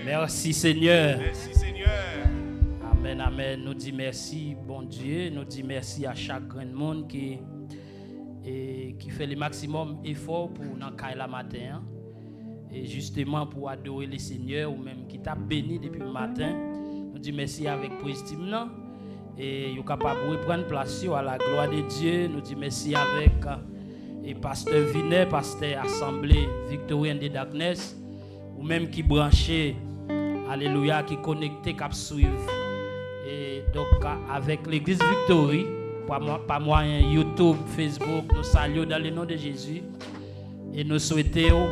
Merci Seigneur. Merci Seigneur. Amen, amen. Nous disons merci, bon Dieu. Nous disons merci à chaque grand monde qui fait le maximum effort pour nous la matin. Et justement pour adorer le Seigneur ou même qui t'a béni depuis le matin. Nous disons merci avec estime. Et vous êtes capable de prendre place à la gloire de Dieu. Nous disons merci avec et pasteur Vinet, pasteur Assemblée Victorienne de Darkness, ou même qui branché, alléluia, qui connecté, qui suivre. Et donc avec l'église Victory, par moyen YouTube, Facebook, nous saluons dans le nom de Jésus et nous souhaitons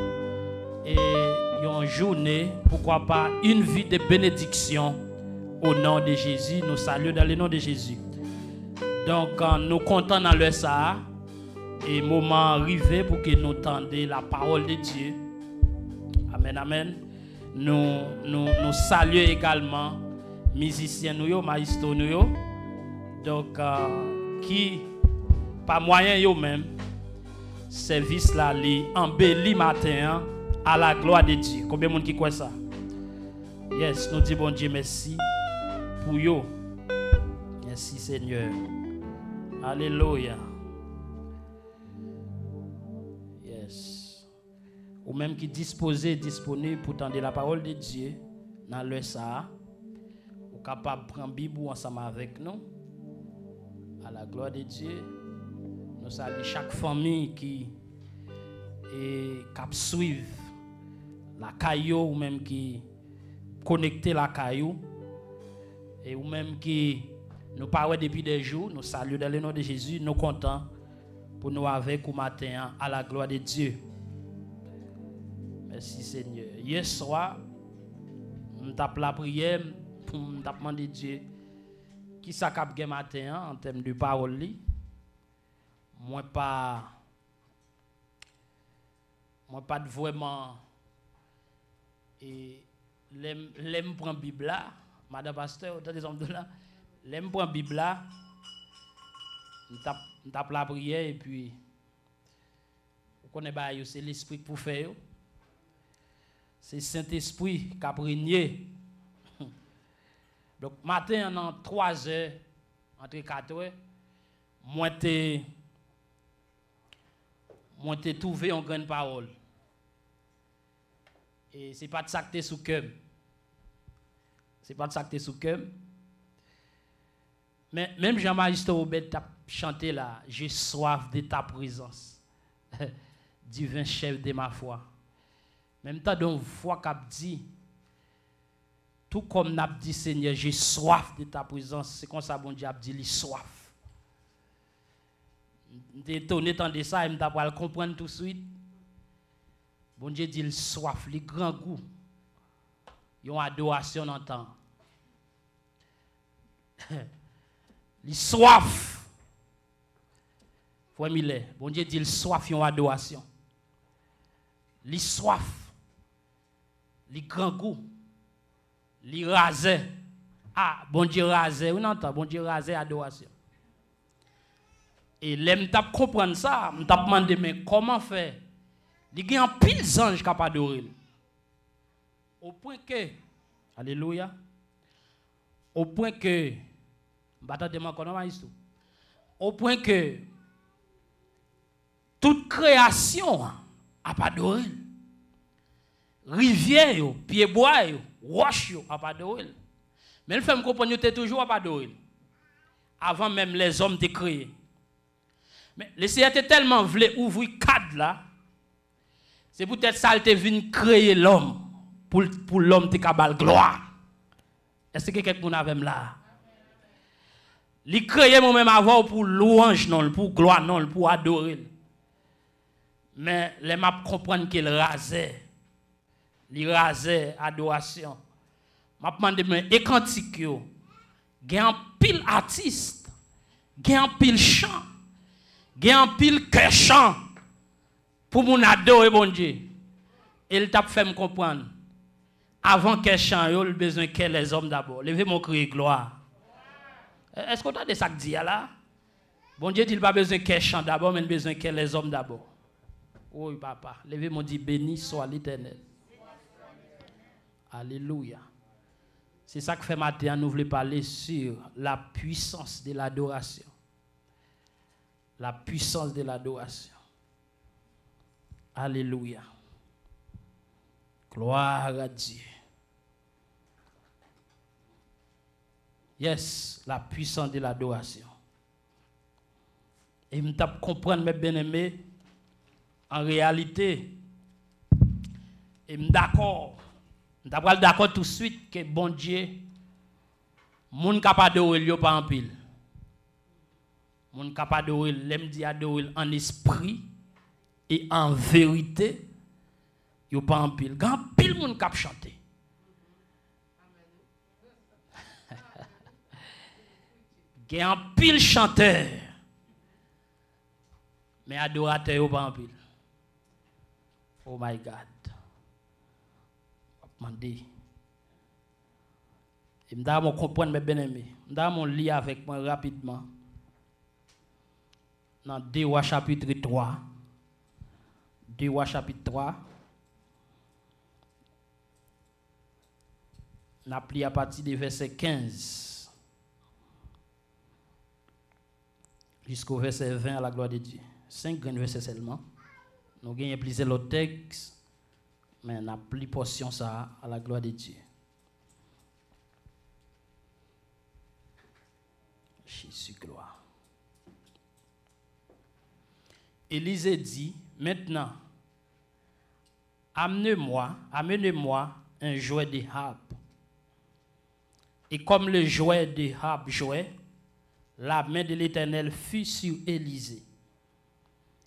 une journée, pourquoi pas une vie de bénédiction au nom de Jésus. Nous saluons dans le nom de Jésus. Donc nous comptons dans le ça et moment arrivé pour que nous entendions la parole de Dieu. Amen, amen. Nous saluons également musiciens nous, maestros nous. Donc qui par moyen yo même service là li embelli matin à la gloire de Dieu. Combien de monde qui croit ça? Yes, nous disons bon Dieu merci pour yo. Merci Seigneur. Alléluia. Yes. Ou même qui disponible pour tendre la parole de Dieu dans le ça, ou capable de prendre Bible ensemble avec nous. À la gloire de Dieu. Nous saluons chaque famille qui suit la caillou ou même qui connecte la caillou et ou même qui nous parle depuis des jours. Nous saluons dans le nom de Jésus. Nous contents pour nous avec au matin à la gloire de Dieu. Merci Seigneur. Hier soir, nous avons la prière pour nous demander Dieu qui ça cap gen matin en termes de parole li. Moi pas vraiment et l'aime prend Bible là, madame pasteur, autant des hommes de là, l'aime prend Bible là. On tape la prière et puis vous connaissez pas, c'est l'esprit pour faire. C'est Saint-Esprit qui a régné. Donc, matin, en 3 heures, entre 4 heures, moi, j'ai trouvé une grande parole. Et ce n'est pas de ça que tu es sous cœur. Ce n'est pas de ça que tu es sous cœur. Mais même Jean-Marie Robert a chanté là, j'ai soif de ta présence, divin chef de ma foi. Même temps, d'une foi qu'a dit, tout comme n'a dit Seigneur, j'ai soif de ta présence, c'est comme ça bon Dieu a dit, il soif. J'étais étonné de ça, et je vais comprendre tout de suite. Bon Dieu dit, il soif, il grand goût. Il y a une adoration en temps. Il soif. Frère Miller, bon Dieu dit, il soif, il y a une adoration. Il soif. Il grand goût. Li rasé. Ah, bon Dieu rasé. On entend, bon Dieu rasé adoration. Et l'aime t'a comprendre ça, m't'a demandé mais comment faire? Il y a un pile d'anges qui adorer. Au point que alléluia. Au point que au point que toute création a adoré. Rivière, pied-bois, roche, a adoré. Mais le fait me comprendre que toujours à adorer. Avant même les hommes de créer. Mais le Seigneur était tellement voulu ouvrir cadre là. C'est peut-être ça qu'il venu créer l'homme pour l'homme de cabal gloire. Est-ce que quelqu'un avait là? Il créé moi-même avant pour louange non, pour gloire non, pour adorer. Mais les m'a comprendre qu'il rasait. Il rasait adoration. M'a demandé mais et cantique yo. Gen pile artiste, gen pile chant, gen pile cœur chant pour mon adorer bon Dieu. Il t'a fait me comprendre. Avant que chant yo, il besoin que les hommes d'abord. Levez mon cri gloire. Est-ce qu'on a des sacs dit là? Bon Dieu dit il pas besoin que chant d'abord, mais il besoin que les hommes d'abord. Oui papa, levez mon dit béni soit l'Éternel. Alléluia. C'est ça que fait matin, nous voulons parler sur la puissance de l'adoration. La puissance de l'adoration. Alléluia. Gloire à Dieu. Yes, la puissance de l'adoration. Et je comprendre, mes bien-aimés, en réalité, et je d'accord. Je suis d'accord tout de suite que bon Dieu, moun capable d'adorer pas en pile. Moun capable d'adorer, l'aime dit adorer en esprit et en vérité, yo pas en pile. Grand pile moun cap chanter. Il y a un pile chanteur. Mais adorateur yo pas en pile. Oh my God. Mandé. Et m'da comprendre mes bien-aimés. M'da mon lire avec moi rapidement. Dans 2 Rois chapitre 3. 2 Rois chapitre 3. N'a pris à partir du verset 15 jusqu'au verset 20 à la gloire de Dieu. 5 grands versets seulement. Nous avons plusieurs autres textes. Mais on a pris portion ça à la gloire de Dieu. Jésus gloire. Élisée dit, maintenant, amenez-moi un jouet de harpe. Et comme le jouet de harpe jouait, la main de l'Éternel fut sur Élisée.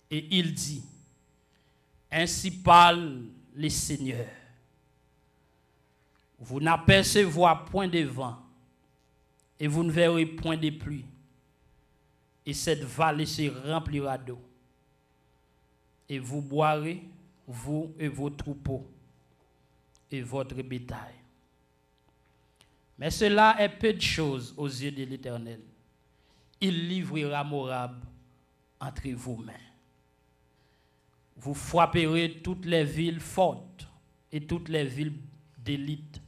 Et il dit, ainsi parle le Seigneur. Vous n'apercevrez point de vent, et vous ne verrez point de pluie, et cette vallée se remplira d'eau. Et vous boirez, vous et vos troupeaux, et votre bétail. Mais cela est peu de choses aux yeux de l'Éternel. Il livrera Moab entre vos mains. Vous frapperez toutes les villes fortes et toutes les villes d'élite.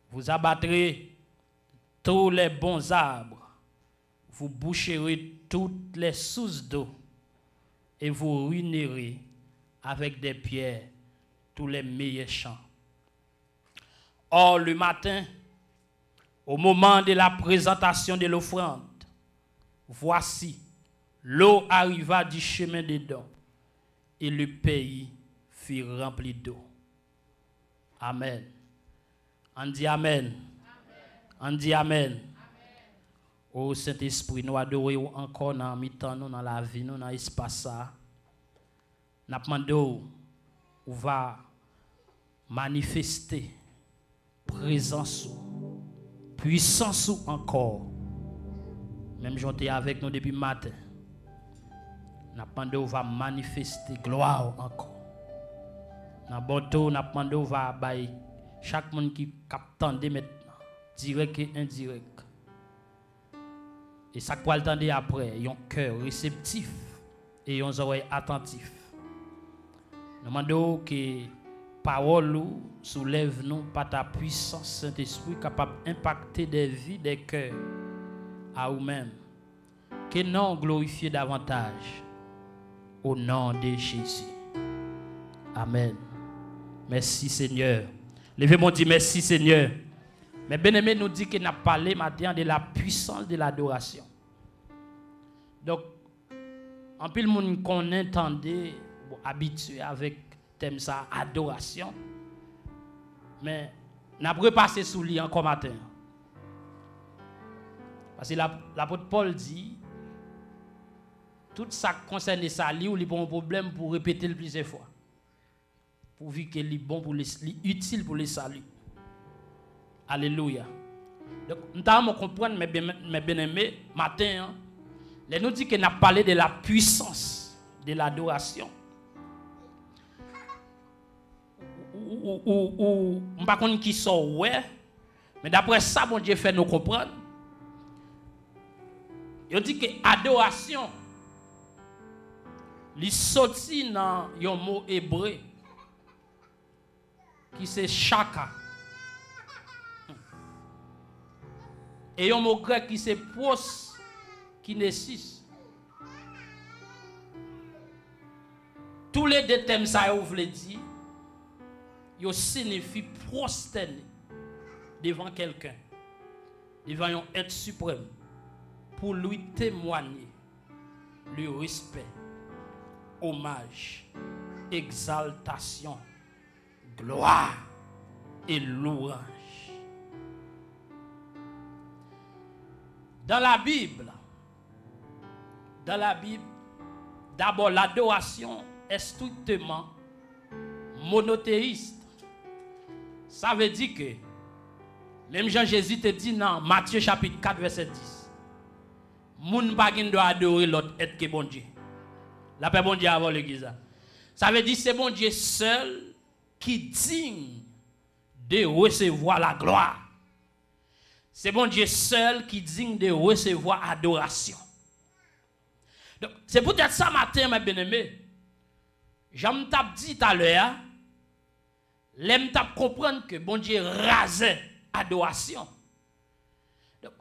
Vous abattrez tous les bons arbres. Vous boucherez toutes les sources d'eau. Et vous ruinerez avec des pierres tous les meilleurs champs. Or, le matin, au moment de la présentation de l'offrande, voici, l'eau arriva du chemin des dons. Et le pays fut rempli d'eau. Amen. On dit Amen. On dit Amen. Ô Saint-Esprit, nous adorons encore dans le temps, nous dans la vie, nous dans l'espace. Nous demandons où va manifester présence, puissance encore. Même j'étais avec nous depuis le matin. Nous demandons va manifester gloire encore. Nous demandons va chaque monde qui capte maintenant, direct et indirect. Et ça qu'on attendre après, ils ont un cœur réceptif et ils ont des oreilles attentives. Nous demandons que parole soulève nous par ta puissance, Saint-Esprit, capable d'impacter des vies, des cœurs à vous-même. Que non glorifier davantage. Au nom de Jésus. Amen. Merci Seigneur. Levez-moi dit merci Seigneur. Mais bien-aimé nous dit qu'il n'a parlé maintenant de la puissance de l'adoration. Donc, en plus le monde qu'on entendait, habitué avec thème ça, adoration. Mais n'a pas repassé sous lui encore matin. Parce que l'apôtre Paul dit, tout ça concerne ça, il y a un problème pour répéter le plusieurs fois. Pourvu qu'il est bon pour utile pour les salut. Alléluia. Donc, nous devons comprendre, mes bien-aimés, matin, nous dit qu'on a parlé de la puissance de l'adoration. Ou ne sais pas qui sont, ouais, mais d'après ça, mon Dieu fait nous comprendre. Il dit que l'adoration, il sorti dans un mot hébreu qui c'est chaka. Et un mot grec qui c'est pros kinesis. Tous les deux thèmes ça vous voulez dire, ils signifient prosterner devant quelqu'un, devant un être suprême, pour lui témoigner le respect, hommage, exaltation, gloire et louange. Dans la Bible, d'abord l'adoration est strictement monothéiste. Ça veut dire que même Jean-Jésus te dit dans Matthieu chapitre 4 verset 10. Moun pa gen doit adorer l'autre être que bon Dieu. La paix bon Dieu avant l'église. Ça veut dire c'est bon Dieu seul qui digne de recevoir la gloire. C'est bon Dieu seul qui digne de recevoir adoration. Donc c'est peut-être ça matin mes bien-aimés. J'aime t'a dit tout à l'heure, l'aime t'a comprendre que bon Dieu rasait adoration. Donc,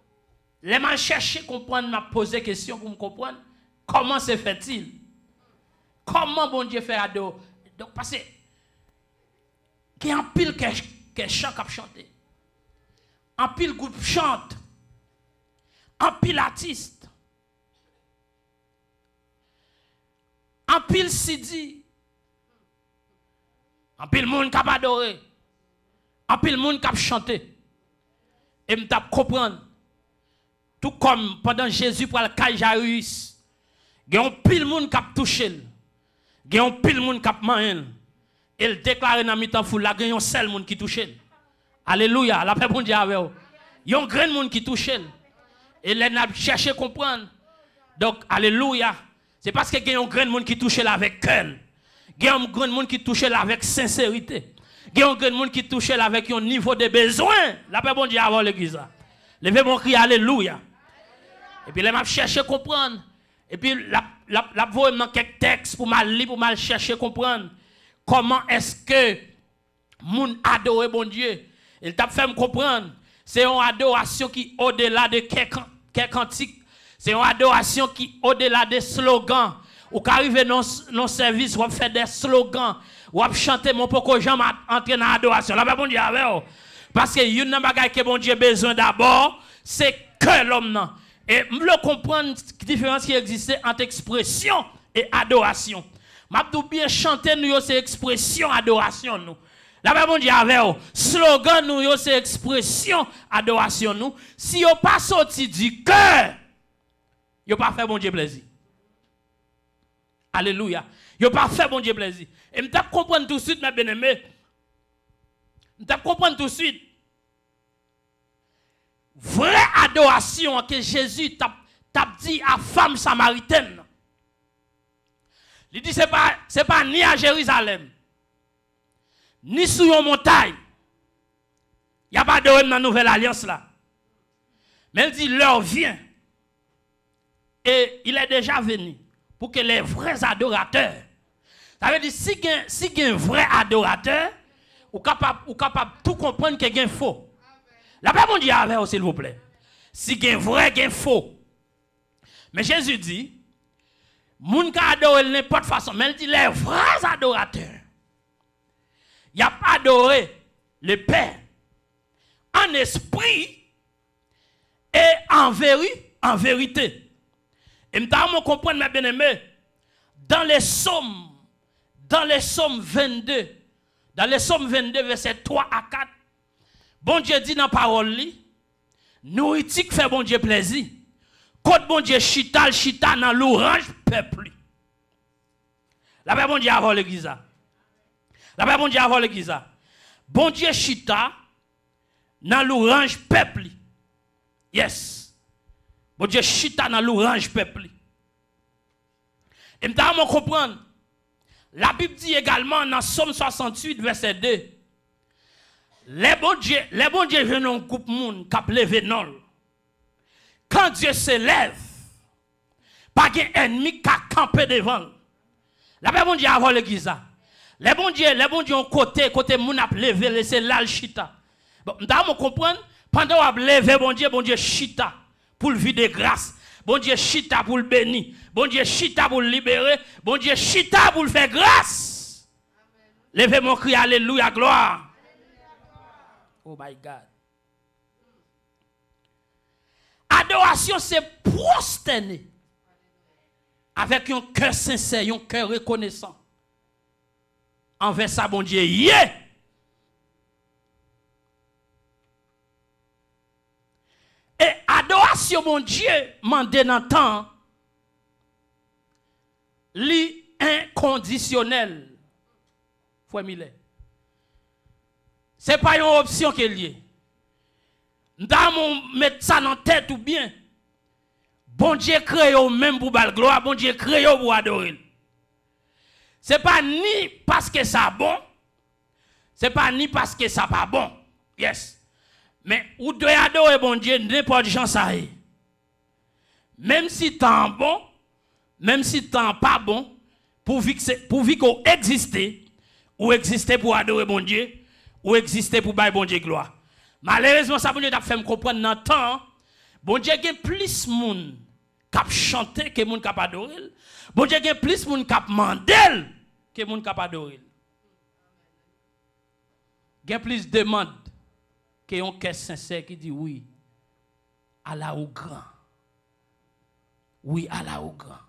l'aime chercher comprendre, m'a posé question pour me comprendre comment se fait-il? Comment bon Dieu fait adoration? Donc parce que il y a un pile qui chante qui chanter. Un pile groupe chante. Un pile artiste. Un pile CD. Un pile monde qui a adoré. Un pile monde qui a chanté. Et me t'a comprendre. Tout comme pendant Jésus pour le cas Jairus, il y a un pile monde qui a touché. Il y a un pile monde qui a mangé. Et il déclare dans mi-temps foule là, il y a un seul monde qui touche. Alléluia, la paix bon Dieu avec vous. Il y a un grand monde qui touche. Et là, n'a cherché à comprendre. Donc, alléluia. C'est parce qu'il y a un grand monde qui touche avec cœur. Il y a un grand monde qui touche avec sincérité. Il y a un grand monde qui touche avec un niveau de besoin. La paix bon Dieu avec l'église. Levez mon cri, alléluia. Et puis, là, m'a cherché à comprendre. Et puis, la voix dans quelques textes pour mal lire, pour mal chercher à comprendre. Comment est-ce que moun adore bon Dieu? Il t'a fait me comprendre. C'est une adoration qui au-delà de quelques cantiques. C'est une adoration qui au-delà des slogans. Ou qu'arrive dans nos services, ou faire des slogans, ou chanter mon poko jambe entrer dans l'adoration. Là, bon Dieu avec vous. Parce que une bagaille que bon Dieu a besoin d'abord, c'est que l'homme. Et nous comprendre la différence qui existe entre expression et adoration. M'abdou bien chanter nous c'est expression adoration nous. La bon Dieu avec vous. Slogan nous c'est expression adoration nous. Si yo pas sorti du cœur, yo pas fait bon Dieu plaisir. Alléluia. Yo pas fait bon Dieu plaisir. Et m't'a comprendre tout de suite mes bien-aimés. M't'a comprendre tout de suite. Vraie adoration que Jésus t'a dit à femme samaritaine. Il dit c'est pas ni à Jérusalem, ni sur une montagne. Il n'y a pas de dans la nouvelle alliance là. Mais il dit l'heure vient. Et il est déjà venu pour que les vrais adorateurs. Ça veut dire si il y a un vrai adorateur, ou capable tout comprendre qu'il y a un faux. La paix mon Dieu avec vous s'il vous plaît. Si il y a un vrai, il y a un faux. Mais Jésus dit moun ka adore n'importe façon, mais il dit les vrais adorateurs. Il n'y a pas adoré le Père en esprit et en vérité. Et nous comprendre mes bien-aimés, dans les psaumes 22, dans les psaumes 22 versets 3 à 4, bon Dieu dit dans la parole nourriture qui fait bon Dieu plaisir. Quand bon Dieu chita dans l'orange peuple. La paix bon Dieu avant l'église. La paix bon Dieu avant l'église. Bon Dieu chita dans l'orange peuple. Yes. Bon Dieu chita dans l'orange peuple. Et nous comprendre. La Bible dit également dans Somme 68 verset 2. Les bons dieux viennent un groupe monde qui a levé non. Quand Dieu se lève, pas un ennemi qui a campé devant. La paix bon Dieu avant l'église. Les bons dieux ont côté moun a levé laisser là le chita. Bon, m'ta comprendre pendant on a levé bon Dieu chita pour le vider grâce. Bon Dieu chita pour le bénir. Bon Dieu chita pour le libérer. Bon Dieu chita pour le faire grâce. Levez mon cri alléluia gloire. Oh my God. Adoration c'est prosterner avec un cœur sincère, un cœur reconnaissant envers ça bon Dieu. Yeah. Et adoration, mon Dieu, mande dans le temps, li inconditionnel. Frère Millet. Ce n'est pas une option qui est liée. Nous mettre ça dans la tête ou bien. Bon Dieu crée même pour la gloire, bon Dieu crée pour adorer. Ce n'est pas ni parce que ça bon, ce n'est pas ni parce que ça pas bon. Yes. Mais ou doit adorer bon Dieu n'importe gens ça est. Même si tant bon, même si tant pas bon, pourvu qu'on existe, ou exister pour adorer bon Dieu, ou exister pour bailler bon Dieu gloire. Malheureusement ça bon Dieu t'a fait me comprendre dans temps, bon Dieu gen plus moun k'ap chanter que moun k'ap adorer. Bon Dieu gen plus moun k'ap mandel que moun k'ap adorer. Gen plus demande que un cœur sincère qui dit oui à la au grand. Oui à la au grand.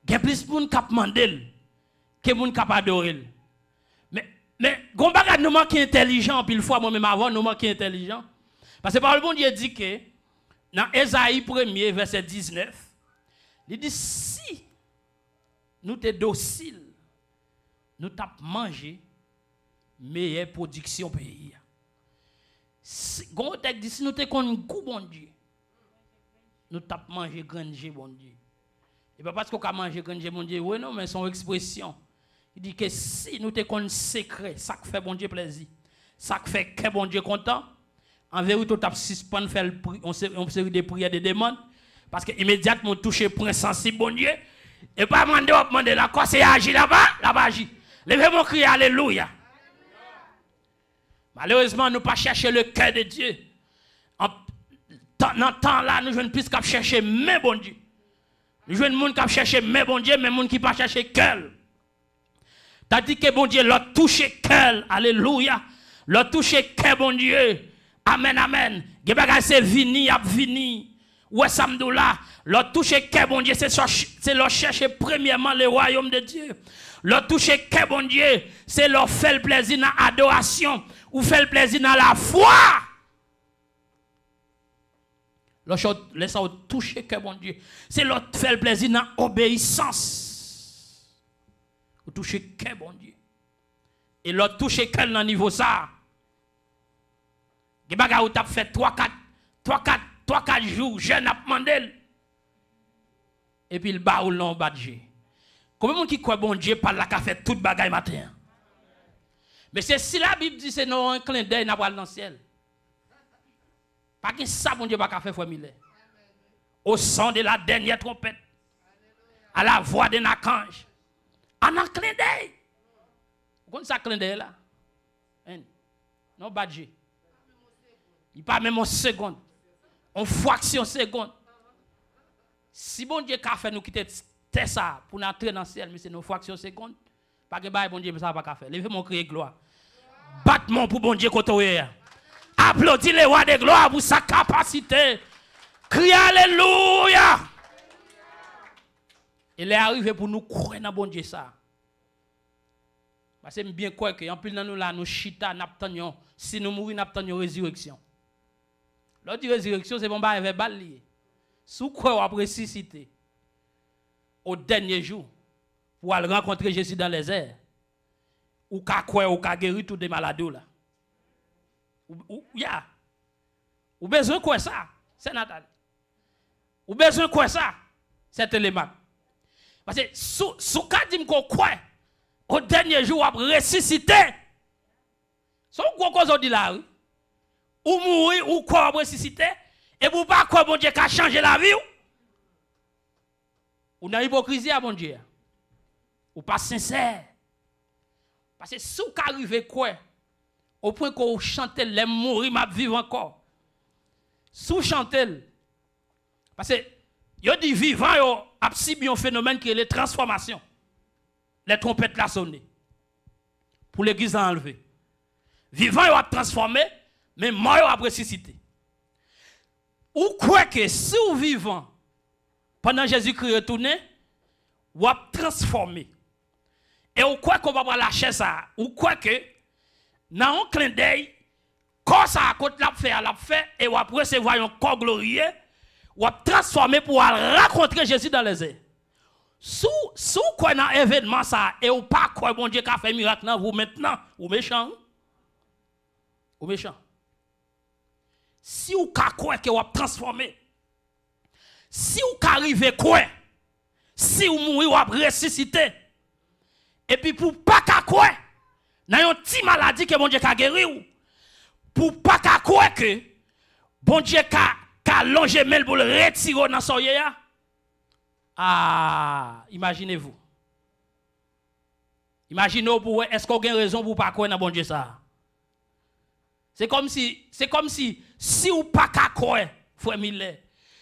Gen plus moun k'ap mandel que moun k'ap adorer. Mais gon bagay nous manque intelligent pile fois moi même avant nous manque intelligent parce que par le bon Dieu dit que dans Ésaïe 1er verset 19 il dit si nous t'es docile nous t'a mangé meilleure production pays. Gon texte dit si nous t'es kon goût bon Dieu nous t'a mangé granger bon Dieu. Et pas parce qu'on a mangé granger bon Dieu ouais non mais son expression. Il dit que si nous te connaissons secret, ça fait bon Dieu plaisir, ça fait que bon Dieu content, en vérité, tu as suspendre faire une série de prières, de demandes, parce que immédiatement toucher point sensible bon Dieu, et pas demander la quoi c'est agir là-bas agir. Levez mon cri alléluia. Malheureusement, nous pas chercher le cœur de Dieu. Dans temps là, nous ne plus qu'à chercher mais bon Dieu. Nous jouons monde qui chercher mais bon Dieu, mais monde qui pas chercher cœur. T'as dit que bon Dieu l'a touché cœur, alléluia. L'a touché cœur, bon Dieu. Amen, amen. Gebaga c'est vini, ap vini. Ouais, samdoula. L'a touché cœur, bon Dieu, c'est leur chercher premièrement le royaume de Dieu. L'a touché cœur, bon Dieu, c'est leur faire le plaisir dans l'adoration ou faire le plaisir dans la foi. Laisse toucher cœur, bon Dieu, c'est leur faire le plaisir dans l'obéissance. Ou toucher cœur bon Dieu. Et l'autre toucher cœur dans niveau ça. Des bagages où tu as fait 3-4 jours, jeune à mandel. Et puis le baoul non badge. Combien de monde qui croit bon Dieu par la qu'a fait tout bagaille matin. Mais c'est si la Bible dit c'est non un clin d'œil n'a pas dans le ciel. Pas que ça bon Dieu pas qu'a fait famille. Au son de la dernière trompette. À la voix d'un archange. En un clin d'œil. Vous connaissez ça clin d'œil là? Non, badge. Il pas même en seconde. En fraction seconde. Si bon Dieu a fait nous quitter ça pour nous entrer dans le ciel, mais c'est une fraction seconde. Pas que bon Dieu, mais ça va pas faire. Levez mon cri de gloire. Battement pour bon Dieu côté. Applaudis les rois de gloire pour sa capacité. Criez alléluia. Il est arrivé pour nous croire dans bon Dieu ça. Parce que bien quoi que en plus dans nous là nous chita n'attendons si nous mourir n'attendons résurrection. L'autre résurrection c'est bon ba verbal lié. Sous quoi après ressusciter au dernier jour pour aller rencontrer Jésus dans les airs. Ou ka quoi ou ka guérir tous des malades là. Ou besoin quoi ça? C'est Nathalie. Ou besoin quoi ça? C'est Télémac. Parce que sous cas dit qu'on croit au dernier jour après ressusciter. Son gros cause on dit là ou mourir ou quoi après ressusciter et vous pas quoi bon Dieu qui a changé la vie ou dans hypocrisie à bon Dieu. Ou pas sincère. Parce que si vous arrivez quoi, au point qu'on chante les mourir, m'a vivre encore. Si vous chantez, parce que il dit vivant, il y a un phénomène qui est les transformations. Les trompettes la sonné. Pour l'église à enlever. Vivant, il va transformer, mais mort, il va ressusciter. Ou quoi que si vous vivant, pendant Jésus-Christ retourné, vous va transformer. Et ou quoi qu'on va lâcher ça, ou quoi que, dans un clin d'œil, quand ça a côté l'a fait, et ou après recevoir un corps glorieux, ou va transformer pour rencontrer Jésus dans les airs. Sous quoi dans événement ça, et ou pas quoi bon Dieu qui a fait miracle dans vous maintenant, ou méchant. Ou méchant. Si ou ka quoi que ou transformer, si ou ka arrive quoi, si ou mourir ou ressusciter, et puis pour pas ka quoi, dans une petite maladie que bon Dieu a guéri ou, pour pas ka quoi que bon Dieu a longé mel pour le retirer dans son yéya. Ah, imaginez-vous. Imaginez-vous pour est-ce qu'on a raison pour pas quoi dans bon Dieu ça. C'est comme si ou pas ka quoi, frère Miller.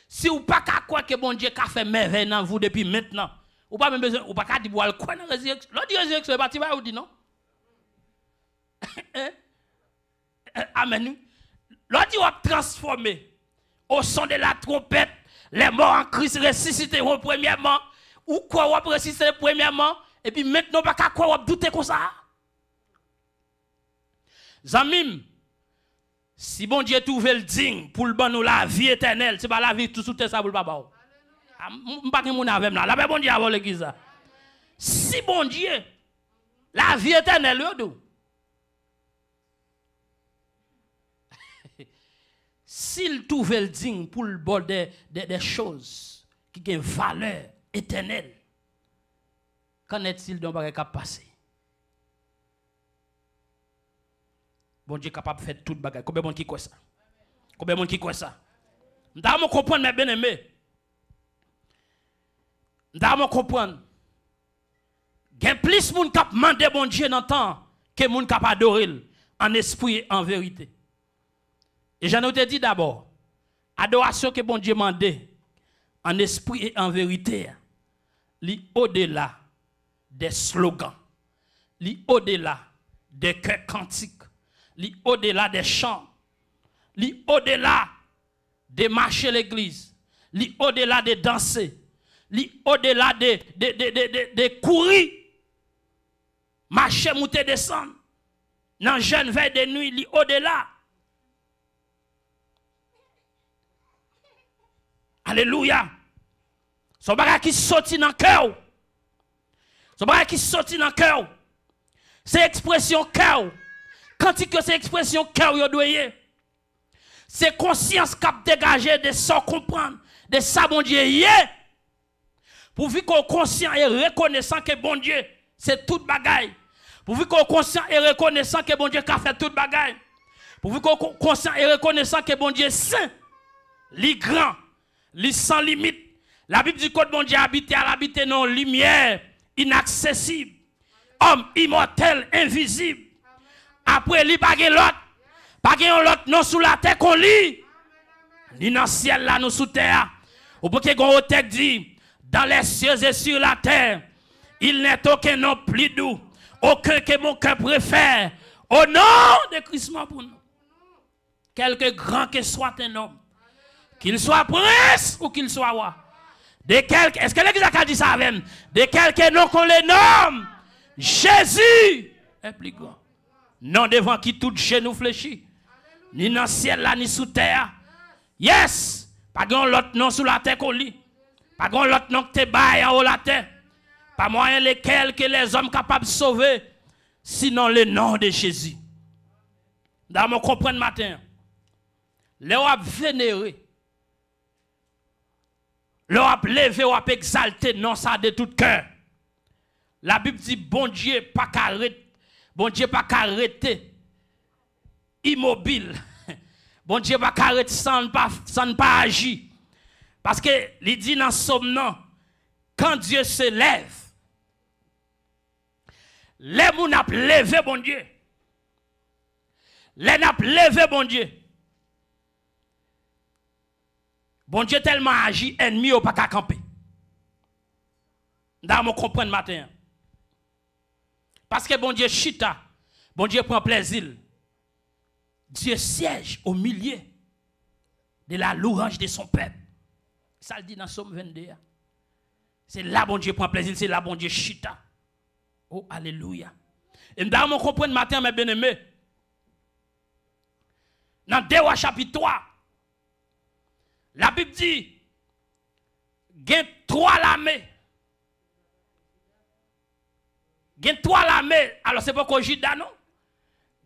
Si ou pas ka quoi que bon Dieu a fait merveille dans vous depuis maintenant. Ou pas même besoin ou pas ka dire boire quoi dans résurrection. L'autre résurrection est parti va ou dit non. Amen. L'autre dit on transformer au son de la trompette les morts en Christ ressusciteront premièrement ou quoi on ressusciter premièrement et puis maintenant pas ka quoi on douter comme ça. Zamim, si bon Dieu trouve le digne pour le bon nous la vie éternelle, c'est pas la vie tout sous terre ça pour le papa. M'pas que mon avec là, la bon Dieu avant l'église. Si bon Dieu la vie éternelle yo s'il trouve le digne pour le bon des choses qui ont valeur éternelle, qu'en est-il d'un bagage qui a passé? Bon Dieu est capable de faire tout bagage. Combien de monde qui croit ça? Combien de monde qui croit ça? Nous devons comprendre, mes bien-aimés. Nous devons comprendre. Il y a plus de monde qui demande bon Dieu dans le temps que de monde qui adorer en esprit et en vérité. Et j'en ai dit d'abord, adoration que bon Dieu demande en esprit et en vérité, li au-delà des slogans, li au-delà des chœurs cantiques, li au-delà des chants, li au-delà de marcher l'église, li au-delà de danser, li au-delà de courir, marcher, monter, descendre, dans jeune veille de nuit, li au-delà. Alléluia. Son bagage qui sortit dans le cœur. Son bagage qui sortit dans le cœur. C'est expression cœur. Quand que c'est expression cœur, yo doye. C'est conscience qui a dégagé de ça comprendre, de ça bon Dieu yeah. Pourvu qu'on conscient et reconnaissant que bon Dieu c'est tout bagaille. Pourvu qu'on conscient et reconnaissant que bon Dieu a fait tout bagaille. Pourvu qu'on conscient et reconnaissant que bon Dieu est saint, li grand, li sans limite. La Bible dit que bon Dieu habite à l'habiter non lumière inaccessible, homme immortel, invisible. Après li pas l'autre, pas l'autre non sous la terre qu'on lit, ni dans le ciel là nous sous terre. Ou pour que gon texte dit dans les cieux et sur la terre, il n'est aucun nom plus doux, aucun que mon cœur préfère. Au nom de Christ pour nous. Quelque grand que soit un homme, qu'il soit prince ou qu'il soit roi. De quelque, est-ce que l'église a dit ça avec nous? De quelque nom qu'on le nomme, Jésus est plus grand. Non devant qui tout genou fléchit. Ni dans le ciel là, ni sous terre. Yes! Pas grand l'autre nom sous la terre qu'on lit. Pas grand l'autre nom que te baille en haut la terre. Pas moyen lesquels que les hommes capables de sauver. Sinon le nom de Jésus. Dans mon comprendre matin. Les ont vénéré. Les ont levé, ont exalté, non ça de tout cœur. La Bible dit, bon Dieu, pas qu'arrêter. Bon Dieu, pas qu'arrêter. Immobile. Bon Dieu, pas qu'arrêter sans ne pas agir. Parce que, il dit dans Somme, quand Dieu se lève, Les moun ap levé bon Dieu. Les nap levé bon Dieu. Bon Dieu tellement agi, ennemi ou pas qu'à camper. Dans mon comprendre matin. Parce que bon Dieu chita, bon Dieu prend plaisir. Dieu siège au milieu de la louange de son peuple. Ça le dit dans Somme 22. C'est là bon Dieu prend plaisir, c'est là bon Dieu chita. Oh, alléluia. Et dans mon comprendre matin, mes bien-aimés, dans 2 Rois chapitre 3, la Bible dit, il y a 3 lamés. Il y a 3 lamés. Alors, c'est pas qu'on Juda, non?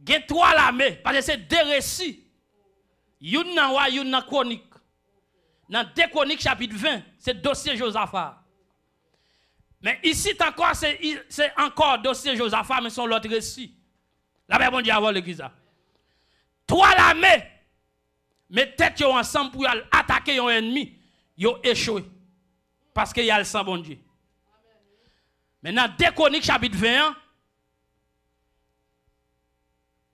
Il y a 3 lamés. Parce que c'est 2 récits. Une dans Roi, une dans Chronique. Dans 2 Chroniques, chapitre 20, c'est dossier Josaphat. Mais ici, encore, c'est encore dossier Josaphat, mais c'est l'autre récit. La bon Dieu a l'église. 3 lamés. Mais tête ensemble pour attaquer un ennemi, ils ont échoué. Parce qu'il y a le sang bon Dieu. Maintenant, 2 Chroniques chapitre 21,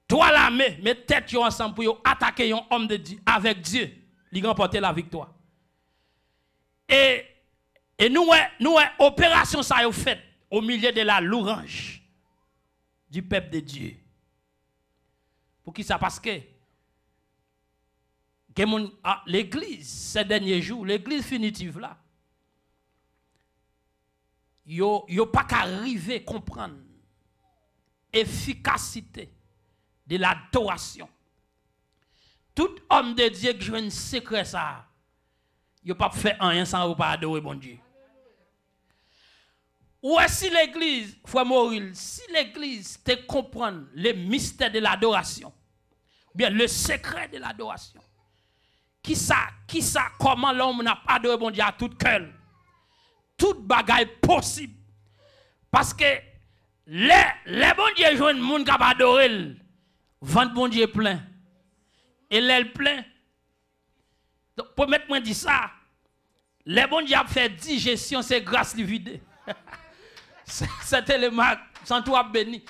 3 lamés, mais tête ensemble pour attaquer un homme de Dieu avec Dieu, ils remporter la victoire. Et nous, opération ça a fait au milieu de la louange du peuple de Dieu. Pour qui ça? Parce que l'église, ces derniers jours, l'église finitive là, yo pas qu'à arriver à comprendre l'efficacité de l'adoration. Tout homme de Dieu qui joue un secret ça, yo pas fait rien sans pas adorer bon Dieu. Ou si l'église, frère Mauril, si l'église te comprend le mystère de l'adoration, bien le secret de l'adoration, qui ça, comment l'homme n'a pas adoré bon Dieu à tout cœur, toute bagaille possible. Parce que les bon Dieu jouent un monde qui a adoré, vent bon Dieu plein. Et l'aile plein. Donc, pour mettre moi dire ça, les bon Dieu a fait digestion, c'est grâce lui vide. C'était le marque, sans toi béni.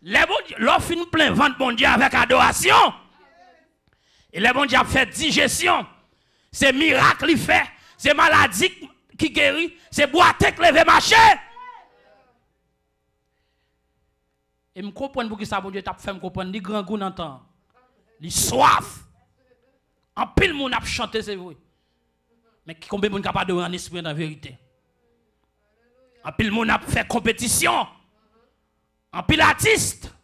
Les bon Dieu, l'offre plein, vent bon Dieu avec adoration. Et les bon Dieu a fait digestion. C'est miracle qui fait. C'est maladie qui guérit. C'est boiter qui lève marcher. Et me comprendre pour que ça bon Dieu t'a fait me comprendre. Ni grand goût n'entend. Ni soif. En pile monde a chanté c'est vrai. Mais combien de monde capable de en esprit en vérité. En pile monde a fait compétition. En pile artiste.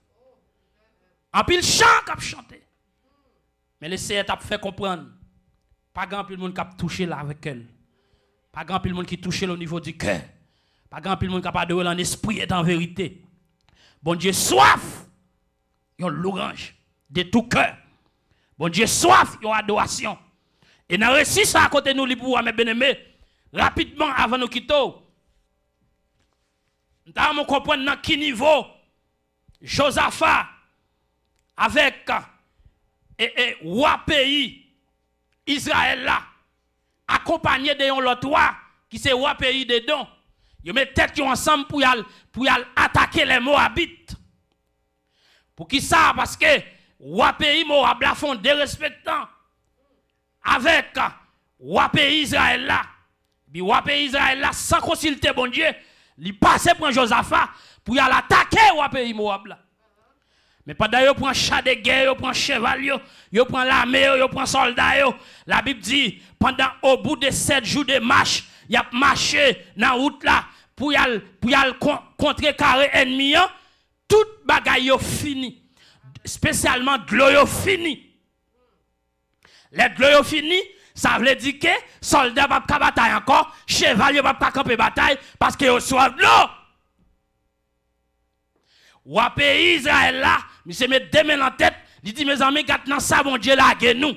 En pile chant qui a chanté. Mais le Seigneur t'a fait comprendre. Pas grand pile monde qui a touché là avec elle. Pas grand pile monde qui touche au niveau du cœur. Pas grand pile monde capable de en esprit et en vérité. Bon Dieu soif. Yon louange de tout cœur. Bon Dieu soif, yon adoration. Et dans le récit ça à côté nous pour mes bien-aimés rapidement avant nous quitter. Nous comprendre dans quel niveau Josaphat avec roi pays Israël là accompagné de l'autre roi qui c'est roi pays dedans. Ils mettent tête ensemble pour y attaquer les Moabites. Pour qui ça? Parce que roi pays Moab la font dérespectant avec roi pays Israël là. Puis roi pays Israël là sans consulter bon Dieu, il passe pour Josaphat pour y attaquer roi pays Moab là. Mais pendant yo prend chat de guerre, yo prend cheval, yo prend l'armée, yo prend soldat yo. La Bible dit pendant au bout de 7 jours de marche, y a marché dans route là pour y contrecarrer ennemi, toute bagaille yo fini. Spécialement de l'eau yo fini. Les de l'eau fini, ça veut dire que soldat va pas bataille encore, cheval va pas camper bataille parce que yo soif de l'eau. Ou à pays Israël là, monsieur met deux mains en tête, il dit mes amis, maintenant ça bon Dieu là nous.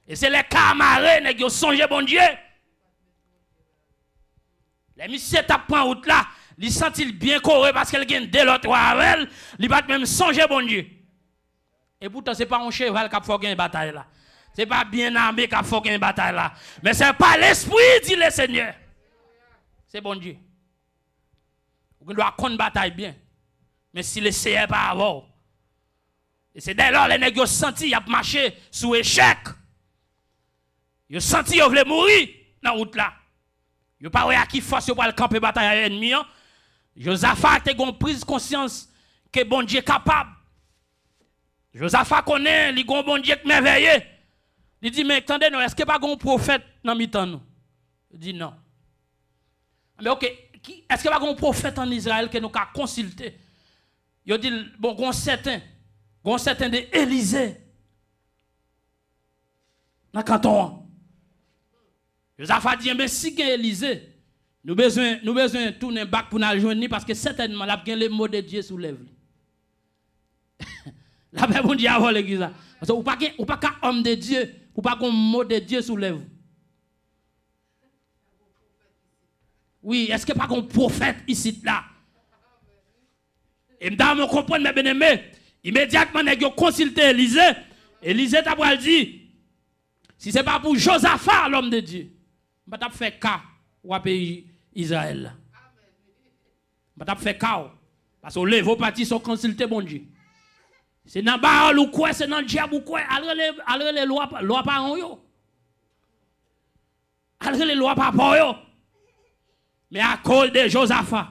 Et c'est les camarades qui ont songé bon Dieu. Les messieurs tapent point route là, ils sentent bien coré parce qu'elle gagne de l'autre avec, ils va même songer bon Dieu. Et pourtant c'est pas un cheval qui a fait gagner bataille là. C'est pas bien armé qui a fait gagner bataille là, mais c'est pas l'esprit dit le Seigneur. C'est bon Dieu. On doit connaître bataille bien. Mais s'il essayait pas avant. Et c'est dès lors les nègres ont senti qu'ils ont marché sous échec. Ils ont senti qu'ils voulaient mourir dans la route là. Ils n'ont pas eu à qui force pour le camper bataille à l'ennemi. Josaphat a une prise de conscience que bon Dieu est capable. Josaphat connaît, il y a un bon Dieu merveilleux. Il dit, mais attendez, est-ce qu'il n'y a pas un prophète dans le temps nous? Il dit non. Mais ok, est-ce qu'il n'y a pas un prophète en Israël que nous avons consulté? Il dit, bon, il y a certain d'Élysée. Dans le canton. Josaphat dit, mais si il y a Élysée, nous besoin de tourner back pour nous joindre parce que certainement, il y a les mots de Dieu sous lèvres. La paix bon Dieu avant l'église. Parce que vous n'avez pas qu'un homme de Dieu, vous n'avez pas qu'un mot de Dieu sous lèvres. Oui, est-ce qu'il n'y a pas un prophète ici là? Et dans mon comprendre, mes bien-aimés, immédiatement, ils ont consulté Élisée. Élisée t'a dit, si ce n'est pas pour Josaphat, l'homme de Dieu, je vais faire cas au pays Israël. Je vais faire cas. Parce que les vos partis sont consultés, bon Dieu. C'est dans le baril ou quoi, c'est dans le diable ou quoi. Alors les lois pas en yo. Alors les lois pas pour yo. Mais à cause de Josaphat.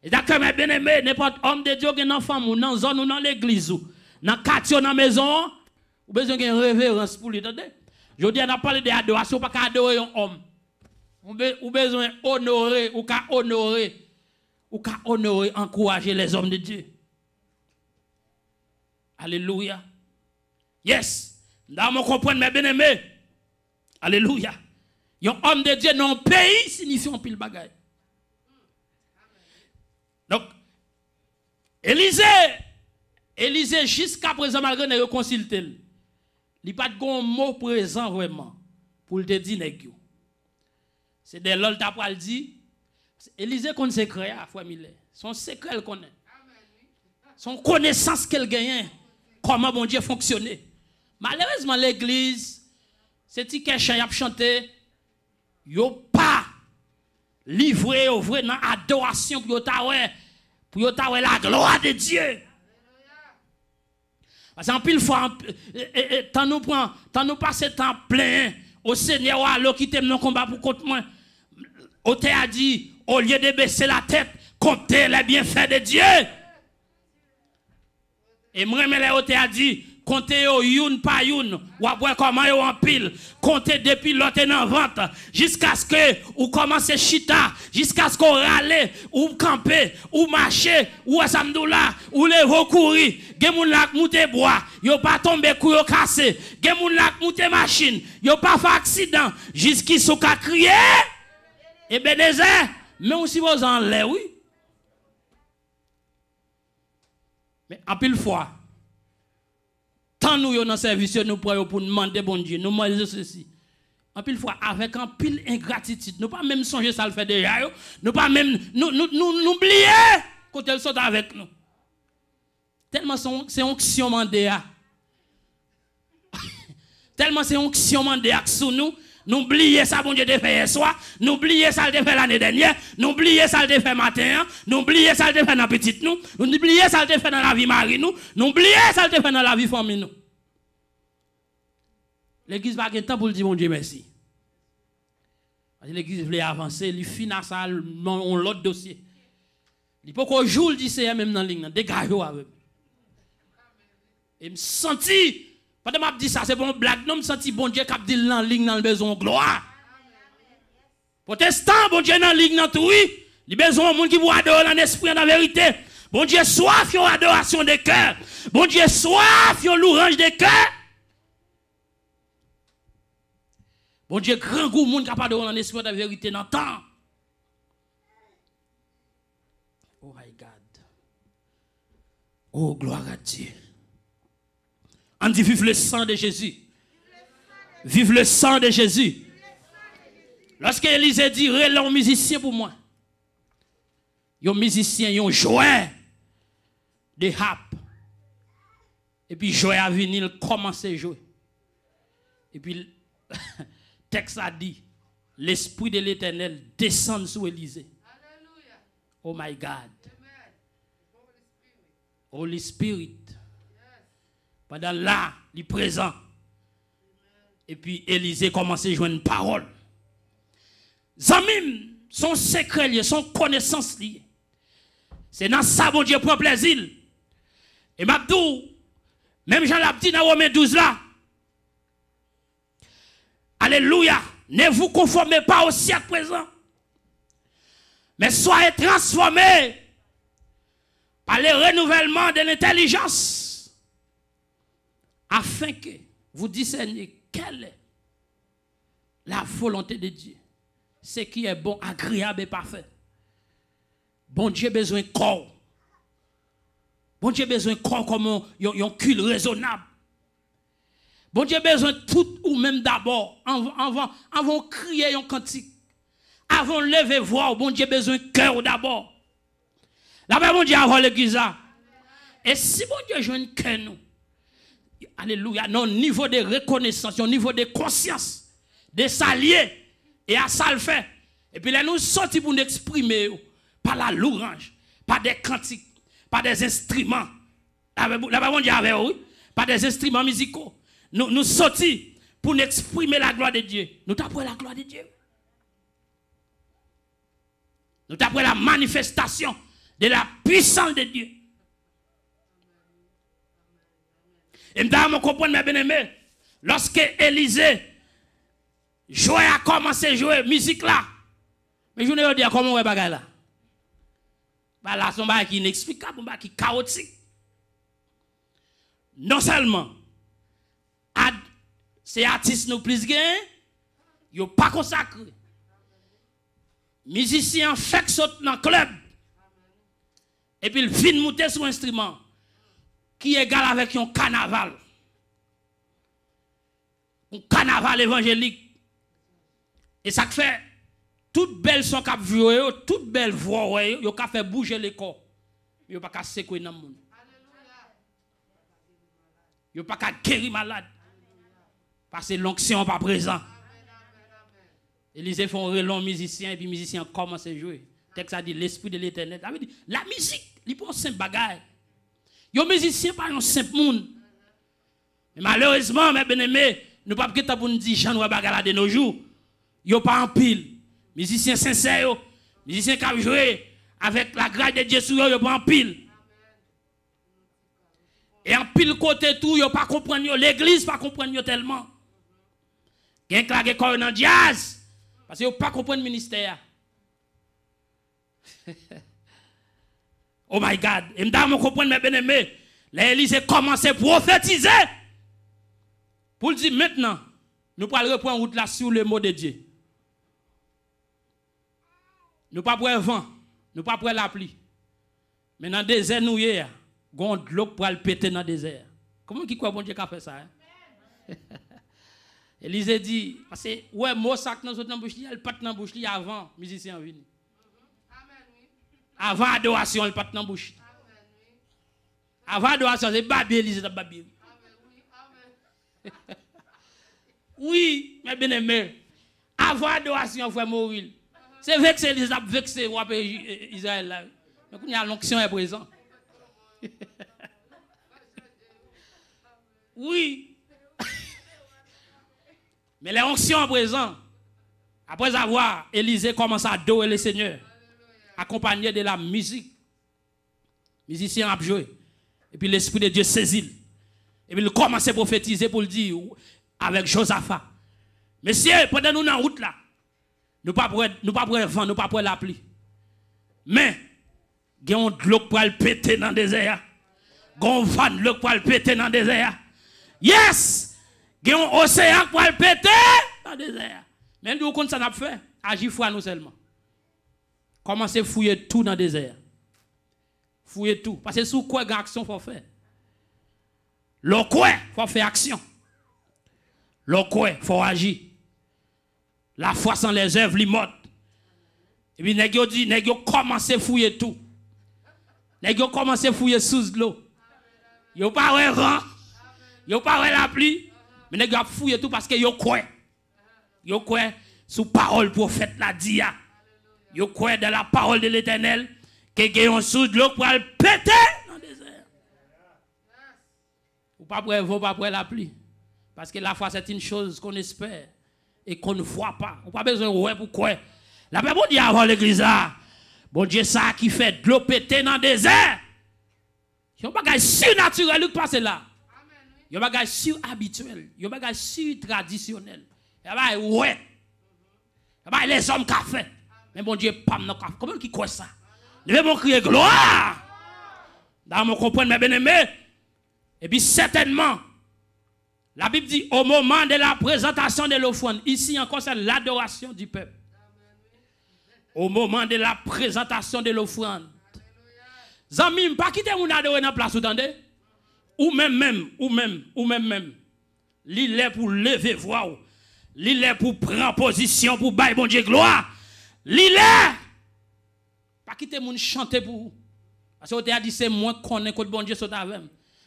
Et d'accord, mes bien-aimés, n'importe homme de Dieu qui est dans la femme, ou dans la zone, ou dans l'église, ou dans le quartier, ou dans la maison, ou besoin d'une révérence pour lui. Je dis, on a parlé d'adoration, pas qu'à adorer un homme. Ou besoin d'honorer, ou qu'à honorer, encourager les hommes de Dieu. Alléluia. Yes. Dans mon comprendre, mes bien-aimés. Alléluia. Un homme de Dieu dans un pays signifie un pile bagaille. Donc, Élisée, jusqu'à présent, malgré ne consulté, il n'y a pas de mot présent vraiment pour te dire nègre. C'est de l'autre qui a dit, Élisée connaît secret, son secret elle connaît. Son connaissance qu'elle gagne, comment bon Dieu fonctionne. Malheureusement, l'église, c'est qui a chanté, yo pas livré au vrai dans adoration pour la gloire de Dieu. Parce qu'en pile fois, tant nous passons temps plein au Seigneur, alors qui t'aime dans combat pour contre moi. On t'a dit, au lieu de baisser la tête, comptez les bienfaits de Dieu. Et moi, on t'a dit, comptez au youn par youn, ou à boire comment yo en pile, comptez depuis l'autre en vente, jusqu'à ce que ou commencez chita, jusqu'à ce qu'on râle, ou camper, ou marcher, ou à samdoula, ou les recourir, gen moun lak moute bois, yo pas tomber kou yo cassé, gen moun lak moute machine, yo pas fait accident, jusqu'à ce qu'on crier, et Bénézer, mais aussi vos en l'air, oui. Mais en pile fois, tant nous dans le service, nous pour demander bon Dieu, nous demandons ceci. En pile fois, avec un pile ingratitude, nous pas même songer ça le fait déjà, nous pas même nous oublier quand elles sont avec nous. Tellement c'est onction mandéa. Tellement c'est onction mandéa sous nous. N'oubliez ça, bon Dieu, de faire hier soir. N'oubliez ça, de faire l'année dernière. N'oubliez ça, de faire matin. N'oubliez ça, de faire dans la petite nous. N'oubliez ça, de faire dans la vie mari nous. N'oubliez ça, de faire dans la vie famille nous. L'église va avoir temps pour dire, mon Dieu, merci. L'église voulait avancer, il finance ça, l'autre dossier. Il faut qu'on joue le lycée même dans la ligne, dégagez avec. Et me senti. Pendant que je dis ça, c'est bon blague. Non, je me sens bon Dieu qui a dit dans la ligne dans le besoin de gloire. Protestant, bon Dieu dans la ligne dans tout, oui. Il a besoin de monde qui vous adore en esprit et en vérité. Bon Dieu, soif yon adoration de cœur. Bon Dieu, soif yon louange de cœur. Bon Dieu, grand goût, monde qui adorer en esprit et en vérité dans le temps. Oh my God. Oh, gloire à Dieu. On dit vive le sang de Jésus. Vive le sang de Jésus. Lorsque Élisée dit, relais musicien pour moi. Yon musicien, yon joueur de harpe. Et puis joueur à vinyle commence à jouer. Et puis texte a dit, l'esprit de l'Éternel descend sur Élisée. Oh my God. Holy Spirit. Pendant là, il est présent. Et puis Élisée commence à jouer une parole. Zamim, son secret lié, son connaissance liée. C'est dans ça bon Dieu prend plaisir. Et Mabdou, même Jean l'a dit dans Romains 12 là. Alléluia. Ne vous conformez pas au siècle présent. Mais soyez transformés par le renouvellement de l'intelligence. Afin que vous discerniez quelle est la volonté de Dieu. Ce qui est bon, agréable et parfait. Bon Dieu a besoin de corps. Bon Dieu a besoin de corps comme un cul raisonnable. Bon Dieu a besoin de tout ou même d'abord, avant de crier un cantique. Avant de lever voix, bon Dieu a besoin de cœur d'abord. Là-bas, bon Dieu a l'église. Et si bon Dieu joue un cœur, nous, alléluia, non, niveau de reconnaissance, au niveau de conscience, de s'allier, et à ça le fait. Et puis là, nous sortis pour nous exprimer par la louange, par des cantiques, par des instruments. Là-bas, bon Dieu avait, oui, par des instruments musicaux. Nous sortis pour nous exprimer la gloire de Dieu. Nous t'apprenons la gloire de Dieu. Nous t'apprenons la manifestation de la puissance de Dieu. Et nous comprendre, mes bien-aimés, lorsque Élisée jouait a commencé à jouer musique là, mais je ne veux dire comment on va bagay là. Bah là, c'est un bagay qui est inexplicable, un bagay qui est chaotique. Non seulement, ces artistes nous plus gain, ils n'ont pas consacré. Musiciens fait saute dans le club. Et puis ils viennent monter sur un instrument qui est égal avec un carnaval. Un carnaval évangélique. Et ça fait toute belle son cap joué, toute belle voix, yo ka fait bouger les corps. Yo pas ka secouer dans monde. Yo pas ka guérir malade. Parce que l'onction n'est pas présent. Élisée font un relon musicien et puis musicien commence à jouer. Texte a dit l'esprit de l'éternel. La musique, il prend un simple bagage. Yo musicien pas un simple monde. Mais malheureusement, mes bien-aimés, nous pas peut-être pour nous dire Jean ou bagage de nos jours. Yo pas en pile. Musicien sincère, musicien qui a joué avec la grâce de Dieu sur yo pas en pile. Et en pile côté tout, yo pas comprendre l'église pas comprendre tellement. Gen klage koy dans jazz parce que yo pas comprendre ministère. Oh my God, et m'da me comprendre mes bien-aimés. L'Église commence à prophétiser. Pour dire maintenant, nous allons reprendre route là sur le mot de Dieu. Nous pas pour le vent, nous pas pour la pluie. Mais dans le désert nous hier, gon de l'eau pour le péter dans le désert. Comment qui croit bon Dieu qui a fait ça? Hein? Élisée dit parce que ouais mot sac dans notre bouche, elle pat dans bouche avant musicien vini. Avant adoration, elle pat dans bouche. Avant adoration, c'est babi Élisée dans babi. Oui, mes bien-aimés. Avant adoration, il faut mourir. C'est vexé Élisée, vexé Israël là. Mais quand il y a l'onction est présent. Oui. Mais l'onction est présent. Après avoir Élisée commence à adorer le Seigneur, accompagné de la musique. Musicien a joué. Et puis l'Esprit de Dieu saisit. Et puis il commence à prophétiser pour le dire avec Josaphat. Messieurs, pendant nous dans la route là, nous pas pour le vent, nous pas pour la pluie. Mais, il y a un de l'eau pour le péter dans le désert. Il y a un vent de l'eau pour le péter dans le désert. Yes! Il y a un océan pour le péter dans le désert. Mais nous, quand ça n'a pas fait, agir foi nous seulement. Commencez à fouiller tout dans le désert. Fouiller tout. Parce que sous quoi action faut faire? Le quoi faut faire action. Le quoi faut agir. La foi sans les œuvres, li morte. Et puis, nèg yo dit, nèg yo commencé à fouiller tout. Nèg yo commencé à fouiller sous l'eau. Yo pas ouais vent. Yo pas ouais la pluie. Mais nèg yo fouiller tout parce que yo quoi. Yo quoi sous parole prophète la dia. Yo quoi dans la parole de l'Éternel que gayon sous l'eau pour le péter dans le désert. Ou pas prévoir, pas après la pluie. Parce que la foi, c'est une chose qu'on espère et qu'on ne voit pas. On n'a pas besoin de ouais pourquoi. La paix, bon Dieu, avant l'église là. Bon Dieu, ça qui fait de l'eau péter dans le désert. Il y a un bagage surnaturel qui passe là. Il y a un bagage surhabituel. Il y a un bagage sur-traditionnel. Il y a un bagage ouais. Il y a un bagage les hommes qui ont fait. Mais bon Dieu, pas dans café. Comment qui croit ça? Levez mon crier gloire. Dans mon comprendre, mes bien-aimés. Et puis certainement, la Bible dit au moment de la présentation de l'offrande, ici encore c'est l'adoration du peuple. Au moment de la présentation de l'offrande. Zami, pas quitter mon adorer dans la place, vous entendez? Ou même. L'il est pour lever voix. L'il est pour prendre position pour bailler bon Dieu gloire. L'il est. Pas quitter mon chanter pour vous. Parce que vous avez dit c'est moi qui connais que bon Dieu soit avec.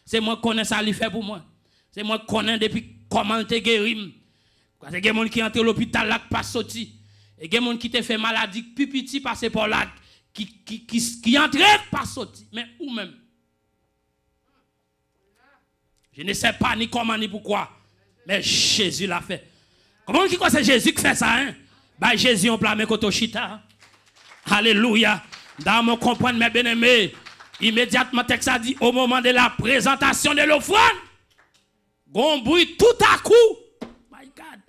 C'est moi qui connais ça lui fait pour moi. C'est moi qui connais depuis comment te guérir. Parce que il y a des gens qui entrent à l'hôpital là qui pas sorti. Et il y a des gens qui te fait maladie puis petit passer par là qui entrent pas sorti. Mais où même? Je ne sais pas ni comment ni pourquoi. Mais Jésus l'a fait. Comment qui c'est Jésus qui fait ça hein? Bah Jésus on plame koto chita. Alléluia. Dans mon comprendre mes bien-aimés, immédiatement texte a dit au moment de la présentation de l'offrande, gon bruit tout à coup. My God.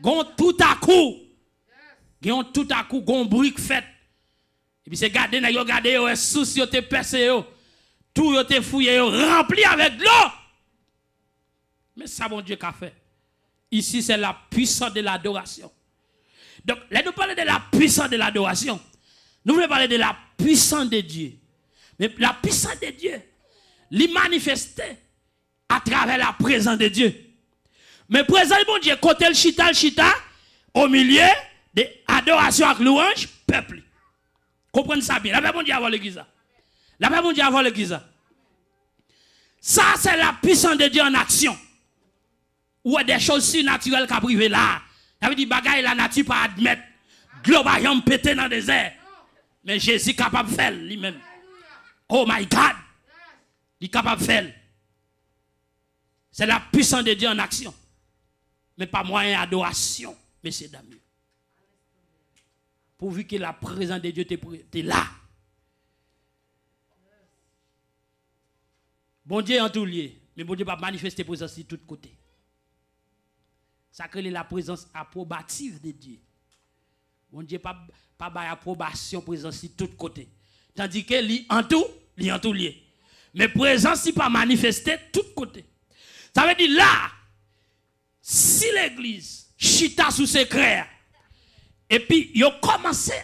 Gon tout à coup. Gon tout à coup gon bruit fait. Et puis c'est garder n'a yo garder yo souci yo te percé yo. Tout yo te fouillé yo rempli avec de l'eau. Mais ça bon Dieu qu'a fait. Ici c'est la puissance de l'adoration. Donc là nous parlons de la puissance de l'adoration. Nous voulons parler de la puissance de Dieu. Mais la puissance de Dieu, l'y manifester à travers la présence de Dieu. Mais présence bon Dieu, côté le chita, au milieu de l'adoration avec louange, peuple. Comprenez ça bien. La paix bon Dieu avant l'église. La paix bon Dieu avant l'église. Ça, c'est la puissance de Dieu en action. Ou des choses surnaturelles qui arrivent là. Ça veut dire bagaille la nature pas admettre. Globalement pété dans le désert. Mais Jésus est capable de faire lui-même. Oh my God. Il est capable de faire. C'est la puissance de Dieu en action. Mais pas moyen d'adoration, messieurs, dames. Pourvu que la présence de Dieu t'est là. Bon Dieu en tout lieu. Mais bon Dieu va manifester présence de tous côtés. Ça crée la présence approbative de Dieu. Bon Dieu pas approbation présence de tous côtés. Tandis que lui en tout lié. Mais présence n'est pas manifestée de tous côtés. Ça veut dire là, si l'église chita sous secret, et puis il a commencé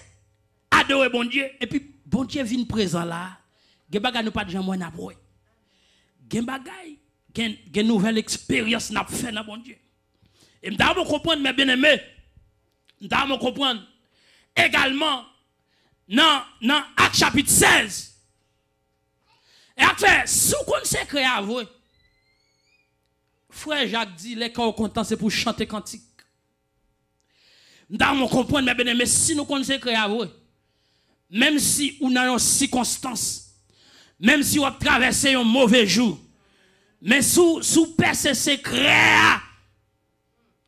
à adorer bon Dieu, et puis bon Dieu vient présent là, il n'y a pas de gens qui ont fait. Il y a une nouvelle expérience n'a fait dans bon Dieu. Et nous devons comprendre, mes bien-aimés, nous devons comprendre également dans Acte chapitre 16. Et après, si vous connaissez créé à vous, frère Jacques dit, les corps contents, c'est pour chanter cantique. Nous devons comprendre, mes bien-aimés, si nous connaissons créé à vous, même si on a une circonstance, même si on a traversé un mauvais jour, mais sous percé secret,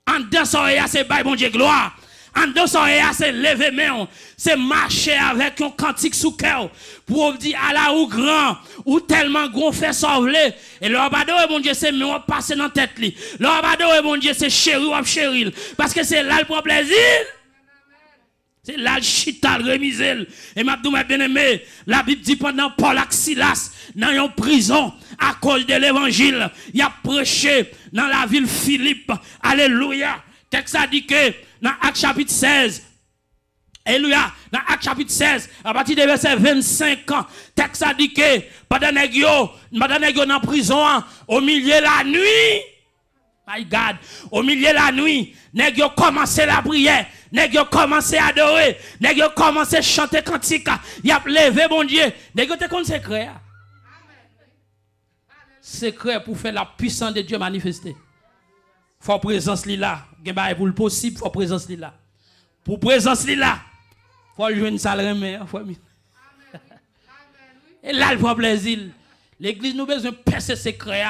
en dansant et c'est bail bon Dieu gloire. En dansant et c'est lever main, c'est marcher avec un cantique sous cœur pour dire à la ou grand ou tellement gros fait sauver. Et le abado bon Dieu c'est moi passer dans tête li. Le abado bon Dieu c'est chéri ou chéri parce que c'est là le prend plaisir. C'est là le chital remisel. Et m'a dit bien aimé, la Bible dit pendant Paul et Silas dans une prison à cause de l'évangile, il a prêché dans la ville Philippe. Alléluia. Texte a dit que dans Acte chapitre 16, alléluia, dans Acte chapitre 16, à partir de verset 25 ans, texte a dit que pendant que dans la prison, au milieu de la nuit, my God, au milieu de la nuit, nèg yo commencé la prière, nèg yo commencé à adorer, nèg yo commencé à chanter cantique, y a levé bon Dieu, nèg yo te kon secret. Secret pour faire la puissance de Dieu manifester. Faut présence li là, gen ba pour le possible, faut présence li là. Pour présence li là, faut jouer une salle remè, faut et là le plaisir. L'église nous besoin percer secret.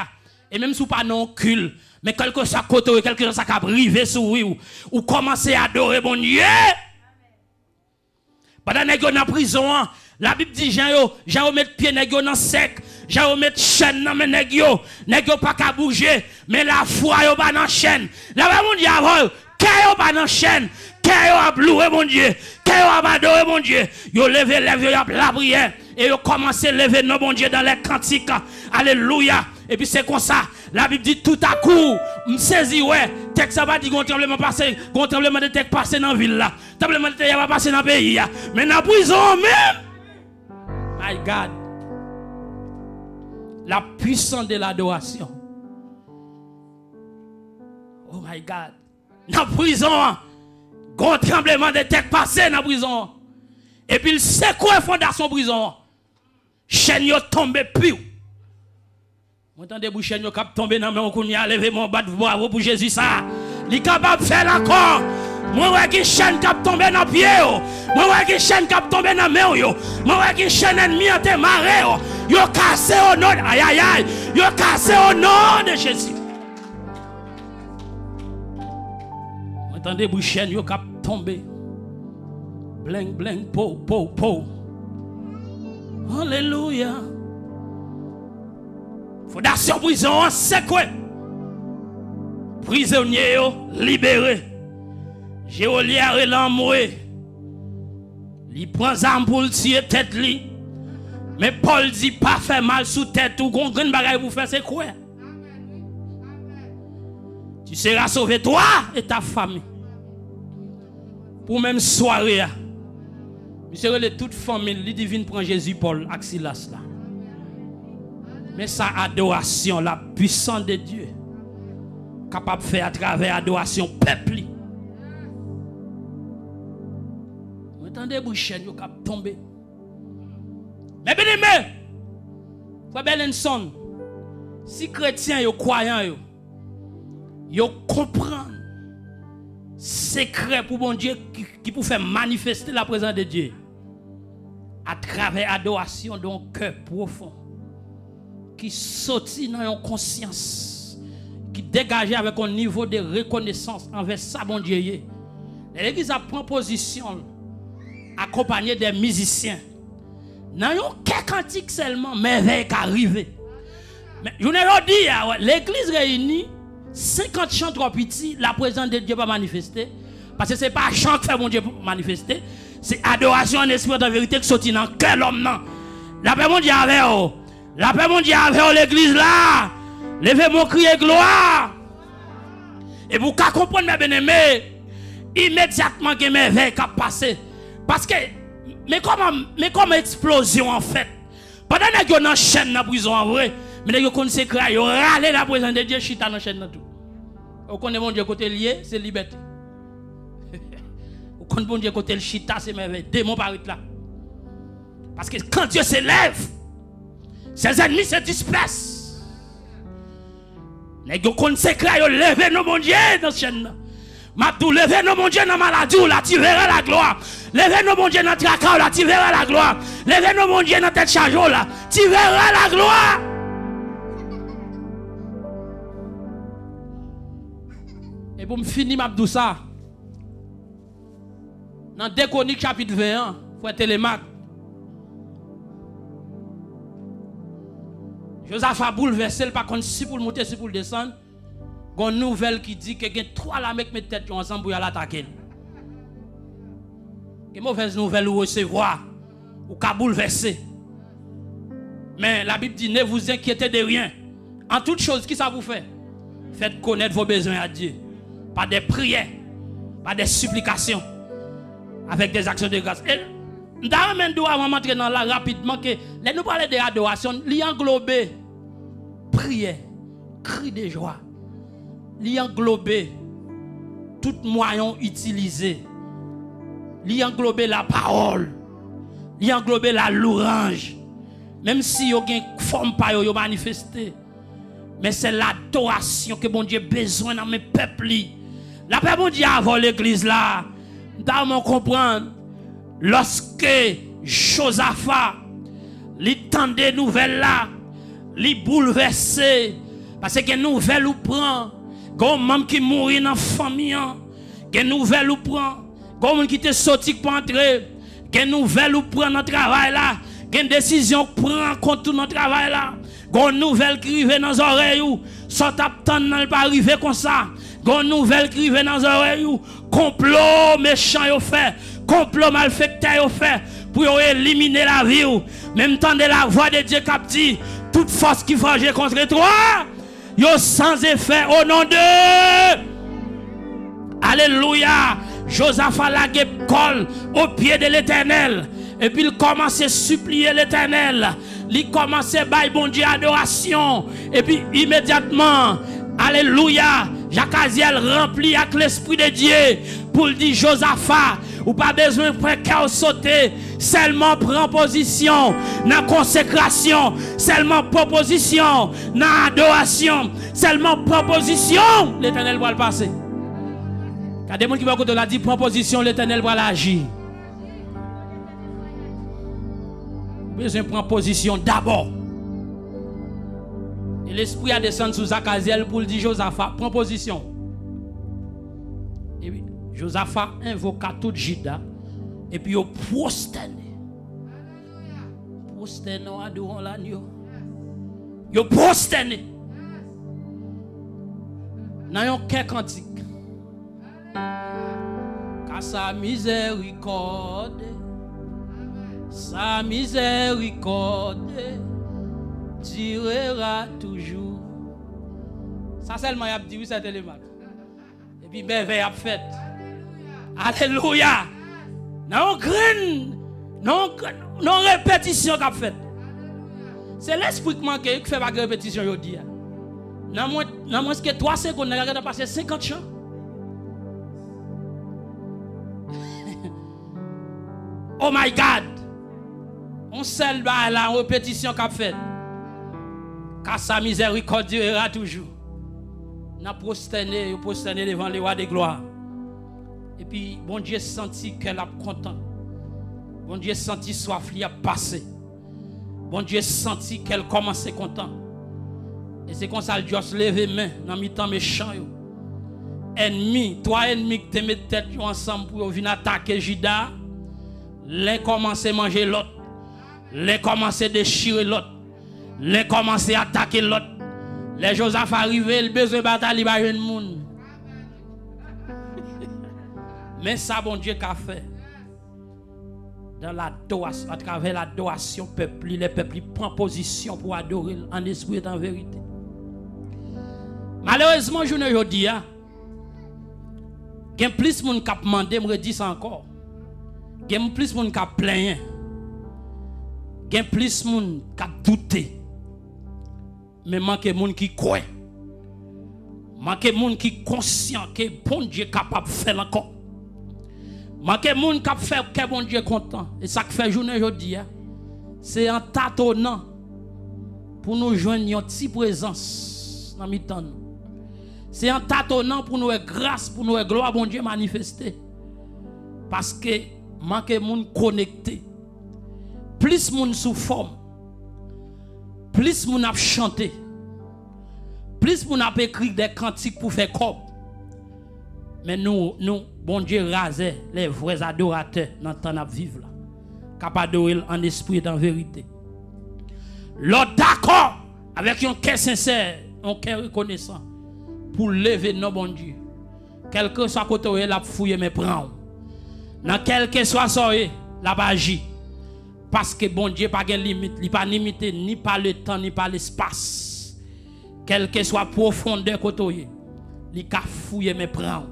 Et même si vous pas non cul, mais quelque chose à côté, quelque chose à briver sur vous, ou commencer à adorer mon Dieu. Pendant que vous êtes en prison, la Bible dit, Jean met pied dans sec, Jean met chaîne dans mes nègres, pas qu'à bouger, mais la foi yo pas dans chaîne. La Bible dit avant, qu'est pas dans chaîne, qu'est a louer mon Dieu, qu'est a adorer mon Dieu. Yo levé la prière et yo commencé lever nos mon Dieu dans les cantiques. Alléluia. Et puis c'est comme ça, la Bible dit tout à coup, me saisit ouais, texte ça va dire qu'on tremblement passé, qu'on tremblement de terre passé dans la ville là, tremblement de terre va passer dans le pays là, mais dans la prison même. My God. La puissance de l'adoration. Oh my God. Dans la prison, grand tremblement de terre passé dans la prison. Et puis il secoue la fondation de la prison. Chaîne yo tombe plus. Vous entendez bouche chaîne yo cap tomber dans main on a levé mon bas de bravo pour Jésus ça. Il est capable de faire encore. Moi ouais qui chaîne cap tomber dans pied yo. Moi ouais qui chaîne cap tomber dans main yo. Moi ouais qui chaîne ennemi en te maré yo. Yo cassé au nom aïe aïe aïe. Yo cassé au nom de Jésus. Vous entendez bouche chaîne yo cap tomber. Bling bling po po po. Alléluia. Fondation prison, c'est quoi? Prisonnier libéré. Géolière et l'amoué. Il prend l'arme pour le tirer tête li. Mais Paul dit pas faire mal sous tête ou qu'on grande bagaille pour faire c'est quoi? Tu seras sauvé toi et ta famille. Pour même soirée. Monsieur de toute famille, les divines prend Jésus Paul Axilas là. Mais sa adoration, la puissance de Dieu, capable de faire à travers l'adoration peuple. Vous entendez boucher, vous cap tomber. Mais bien aimé, frère Belenson, si chrétiens yo croyants yo comprennent secret pour bon Dieu qui peut faire manifester la présence de Dieu à travers l'adoration d'un cœur profond qui sortit dans une conscience qui dégage avec un niveau de reconnaissance envers ça bon Dieu. L'église a pris position accompagné des musiciens. Dans quelques cantiques seulement merveille qui arrive. Mais je vous dis l'église réunie 50 chants trop petits, la présence de Dieu va manifester. Parce que ce n'est pas chant qui fait mon Dieu pour manifester. C'est adoration en esprit de vérité qui sortit dans le cœur de l'homme. La paix mon Dieu avec vous. La paix mon Dieu avec vous l'église là. Levez mon cri et gloire. Et vous comprenez mes bien-aimés, immédiatement que mes veilles qui passé. Parce que, mais comme explosion en fait. Pendant que vous avez une chaîne dans la prison en vrai. Mais vous connaissez que vous râlez la présence de Dieu, chita dans la chaîne. Vous connaissez mon Dieu côté lié, c'est liberté. Vous connaissez mon Dieu côté le chita, c'est merveille. Démon par là. Parce que quand Dieu s'élève, ses ennemis se dispersent. Vous connaissez que vous levez nos mon Dieu dans cette chaîne. Mabdou, levez nos mon Dieu dans la maladie, là tu verras la gloire. Levez nos mon Dieu dans le tracas, là tu verras la gloire. Levez nos mon Dieu dans la tête chargée, là tu verras la gloire. Et pour me finir, Mabdou ça. Dans 2 Chroniques chapitre 21, frère Télémac. Josaph a bouleversé, il pas contre si pour monter, si pour descendre. Il y a une nouvelle qui dit que y a 3 lamecs mettent tête ensemble pour l'attaquer. Quelle mauvaise nouvelle ou recevoir, ou qu'à bouleverser. Mais la Bible dit, ne vous inquiétez de rien. En toute chose, qui ça vous fait? Faites connaître vos besoins à Dieu. Par des prières, par des supplications, avec des actions de grâce. Et nous avons montré dans là rapidement que les nous parler de l'adoration, il englobe prière, cri de joie, il englobe tout moyen utilisé, il englobe la parole, il englobe la louange, même si vous avez une forme pas yo manifesté, mais c'est l'adoration que bon Dieu a besoin dans mes peuples. La paix bon Dieu avant l'église là, nous comprendre lorsque Josaphat, il tendait nouvelle là, il bouleversé Parce que une nouvelle ou prend. Gon même qui mourit dans la famille. Une nouvelle ou prend. Gon qui te sorti pour entrer. Une nouvelle ou prend dans le travail là. Une décision prend contre notre travail là. Une nouvelle qui arrive dans les oreilles. Soit t'attends dans le pas arriver comme ça. Une nouvelle qui arrive dans les oreilles. Complot méchant yo fait. Complot malfecteur yo fait. Pour éliminer la vie. Même temps de la voix de Dieu qui dit. Toute force qui forge contre toi. Yo sans effet au nom de. Alléluia. Josaphat la colle au pied de l'Éternel. Et puis il commence à supplier l'Éternel. Il commence à bailler bon Dieu adoration. Et puis immédiatement, alléluia, Jacques-Aziel rempli avec l'Esprit de Dieu pour dire Josaphat, ou pas besoin de faire sauter, seulement prends position dans la consécration, seulement proposition dans l'adoration, seulement proposition, l'Éternel va le passer. Quand des gens qui vont la dire proposition, l'Éternel va l'agir. Besoin de prendre position d'abord. Et l'esprit a descendu sous Jacques-Aziel pour dire Josaphat, prends position. Et puis, Josaphat invoqua tout Juda et puis il prosterné. Prosterné, adorons l'agneau. Il prosterné. Dans un cœur cantique. Car sa miséricorde. Sa miséricorde durera toujours. Ça seulement y a dit oui c'est élément. Et puis merveille a fait. Alléluia. Non graine, non répétition qu'a fait. C'est l'esprit qui manque qui fait pas de répétition aujourd'hui. Non moins que 3 secondes, on a passé 50 chants. Oh my God. On seul ba la répétition qu'a fait. Car sa miséricorde durera toujours. N'a prosterné devant les rois de gloire. Et puis bon Dieu senti qu'elle a content. Bon Dieu senti soif li a passé. Bon Dieu senti qu'elle commençait content. Et c'est comme ça Dieu se lever main dans mi-temps méchant yo. Ennemi, toi ennemi qui te met tête ensemble pour venir attaquer Juda. L'un commence à manger l'autre. Les commencent à déchirer l'autre. Les commencent à attaquer l'autre. Les Josaphat arrivent, le besoin de bataille, il va y avoir un monde. Mais ça, bon Dieu, qu'a fait. Dans l'adoration, à travers l'adoration, les peuples prennent position pour adorer en esprit et en vérité. Malheureusement, je ne dis pas. Il y a plus de gens qui ont demandé, me redis ça encore. Il y a plus de gens qui ont plaint. Il y a plus de gens qui ont douté. Mais manque de gens qui croient. Manque de gens qui sont conscients que bon Dieu est capable de faire encore. Manque de gens qui fait que bon Dieu est content. Et ça qui fait journée aujourd'hui, c'est en tâtonnant pour nous joindre une petite présence dans le temps. C'est en tâtonnant pour nous grâce, pour nous gloire bon Dieu manifester. Parce que manque de gens connectés. Plus de gens sous forme. Plus de gens chanté. Plus de gens écrit des cantiques pour faire corps. Mais nous, bon Dieu rasait les vrais adorateurs dans le temps de vivre. Capables d'adorer en esprit et en vérité. L'autre d'accord avec un cœur sincère, un cœur reconnaissant. Pour lever nos bon Dieu. Quel que soit côté où il a fouillé mes prendre. Dans quel que soit ça, la agir. Parce que bon Dieu n'a pas de limite. Il n'est pas limité ni par le temps ni par l'espace. Quelle que soit la profondeur côté il a fouillé mes prendre.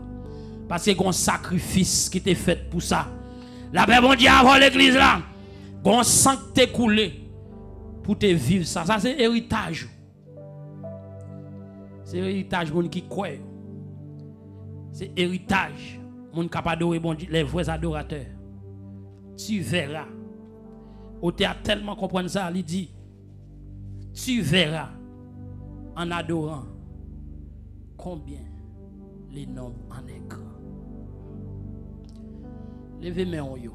Parce que un sacrifice qui était fait pour ça. La paix bon Dieu avant l'église là. Un sang qui t'est coulé pour te vivre ça. Ça c'est héritage. C'est héritage moun qui croit. C'est héritage moun capable d'adorer bon Dieu, les vrais adorateurs. Tu verras. Au théâtre tellement comprendre ça, il dit tu verras en adorant combien les nombres en est grand. Levez mes mains yo.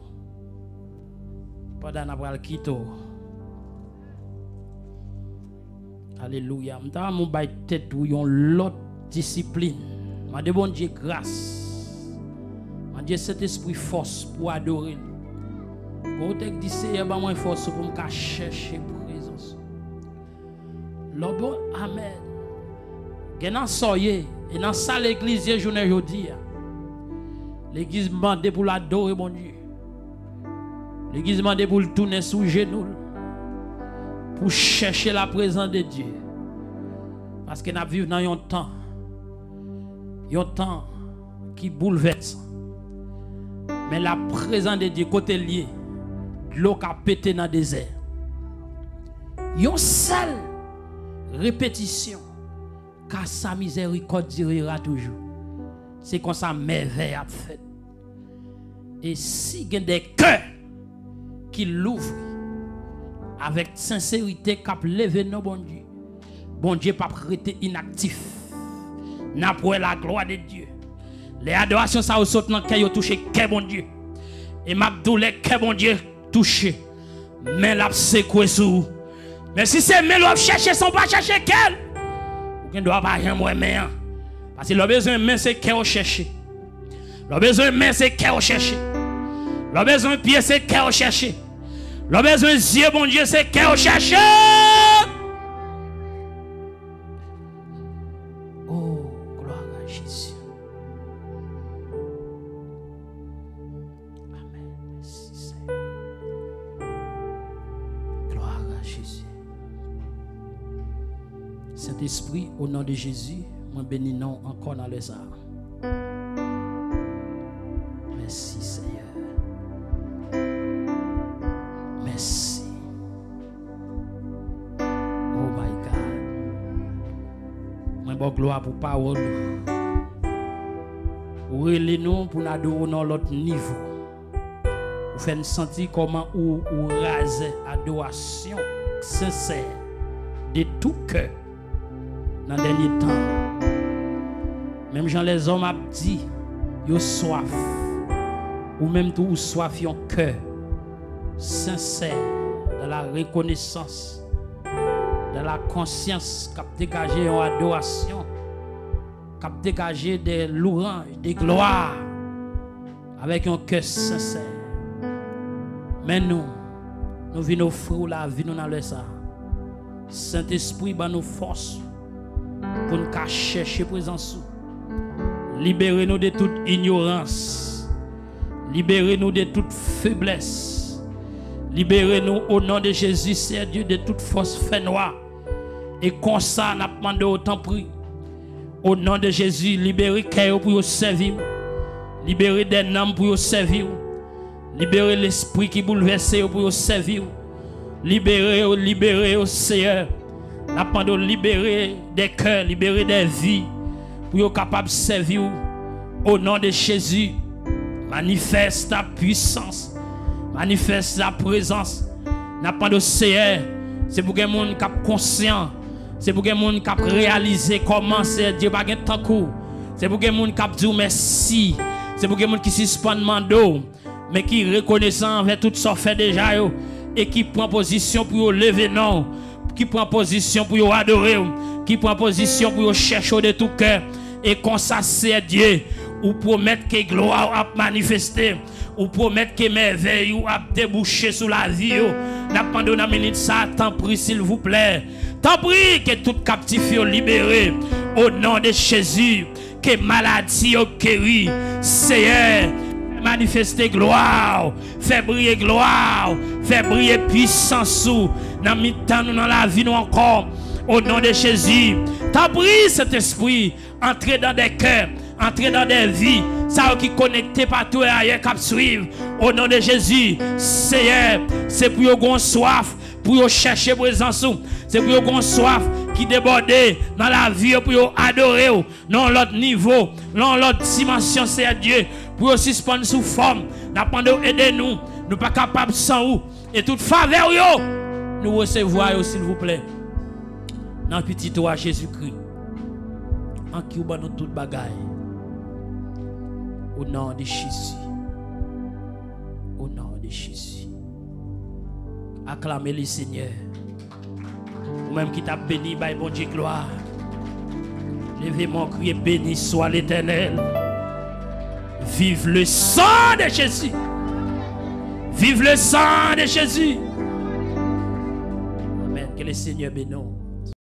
Pendant n'avoir quitté. Alléluia. M'ta mon bay tête ou yon l'autre discipline. M'a de bon Dieu grâce. M'a Dieu cet esprit force pour adorer. Quand tu dis Seigneur, ba moi force pour me chercher présence. L'obon amen. Genan soye et dans ça l'église journée jodi. L'église demande pour l'adorer mon Dieu. L'église demande pour le tourner sous genoux pour chercher la présence de Dieu. Parce que nous vivons dans un temps qui bouleverse. Mais la présence de Dieu côté lié, l'eau qui a pété dans le désert. Une seule répétition, car sa miséricorde durera toujours. C'est comme ça merveille a fait. Et si il y a des cœurs qui l'ouvrent avec sincérité, qui levé nos bon Dieu pas rester inactif. N'a pas la gloire de Dieu. Les adorations ça saute dans cœur touché cœur bon Dieu. Et m'a doulé cœur bon Dieu touché. Mais la secoué sous. Mais si c'est mais l'on chercher son pas chercher quel. Ou ne doit pas jamais mais parce que le besoin mais c'est cœur chercher. Le besoin mais c'est cœur chercher. Le besoin pied c'est cœur chercher. Le besoin Dieu bon Dieu c'est cœur chercher. Oh gloire à Jésus. Amen. Merci Seigneur. Gloire à Jésus. Saint-Esprit, au nom de Jésus, moi bénis non encore dans les arts. Merci Seigneur. Merci. Oh my God. Moi bon gloire pour parole. Relez nous pour nous adorer dans l'autre niveau. Vous faites sentir comment ou raser adoration sincère de tout cœur dans le dernier temps. Même Jean les hommes a dit, yo soif. Ou même tout soif yon cœur sincère de la reconnaissance, de la conscience qui dégagé en adoration, qui dégagé des louanges, des gloires avec un cœur sincère. Mais nous venons offrir la vie nous dans le ça. Saint-Esprit ba nous force pour nous chercher présence. Libérez-nous de toute ignorance. Libérez-nous de toute faiblesse. Libérez-nous au nom de Jésus, Seigneur Dieu, de toute force fait noire. Et comme ça, nous demandons autant prix. Au nom de Jésus, libérez cœur pour vous servir. Libérez des âmes pour vous servir. Libérez l'esprit qui bouleverse pour vous servir. Libérez, Seigneur. Nous demandons libérer des cœurs, libérer des vies pour vous capables de servir. Au nom de Jésus, manifeste ta puissance. Manifeste la présence. N'a pas de Seigneur. C'est pour que les gens soient conscients. C'est pour que les gens soient réalisés comment c'est Dieu pas de temps court. C'est pour que les gens disent merci. C'est pour que les gens qui suspendent mando, mais qui reconnaissent avec tout ce fait déjà et qui prend position pour lever non, qui prend position pour adorer, qui prend position pour chercher de tout cœur et comme ça c'est Dieu ou promettre que gloire a manifesté. Ou promettre que merveille ou a débouché sur la vie. N'a pas de minute ça, tant prie s'il vous plaît. Tant prie que tout captif soit libéré. Au nom de Jésus, que maladie soit guérie. Seigneur, manifester gloire. Fait briller gloire. Fait briller puissance. Dans mi-temps, dans la vie, nous encore. Au nom de Jésus, tant prie cet esprit. Entrer dans des cœurs. Entrer dans des vies. Ça qui connecté partout et ailleurs qui suivre. Au nom de Jésus, Seigneur, c'est pour vous avoir soif, pour vous chercher présence. C'est pour vous avoir soif qui déborde dans la vie, pour vous adorer dans l'autre niveau, dans l'autre dimension, c'est Dieu, pour vous suspendre sous forme. Nous aider nous, nous pas capables sans vous. Et toute faveur, nous recevons, s'il vous plaît, dans le petit toi Jésus-Christ, en qui nous toute bagaille. Au nom de Jésus. Au nom de Jésus. Acclamez le Seigneur. Ou même qui t'a béni, by bon Dieu gloire. Levez mon cri, béni soit l'Éternel. Vive le sang de Jésus. Vive le sang de Jésus. Amen. Que le Seigneur bénisse.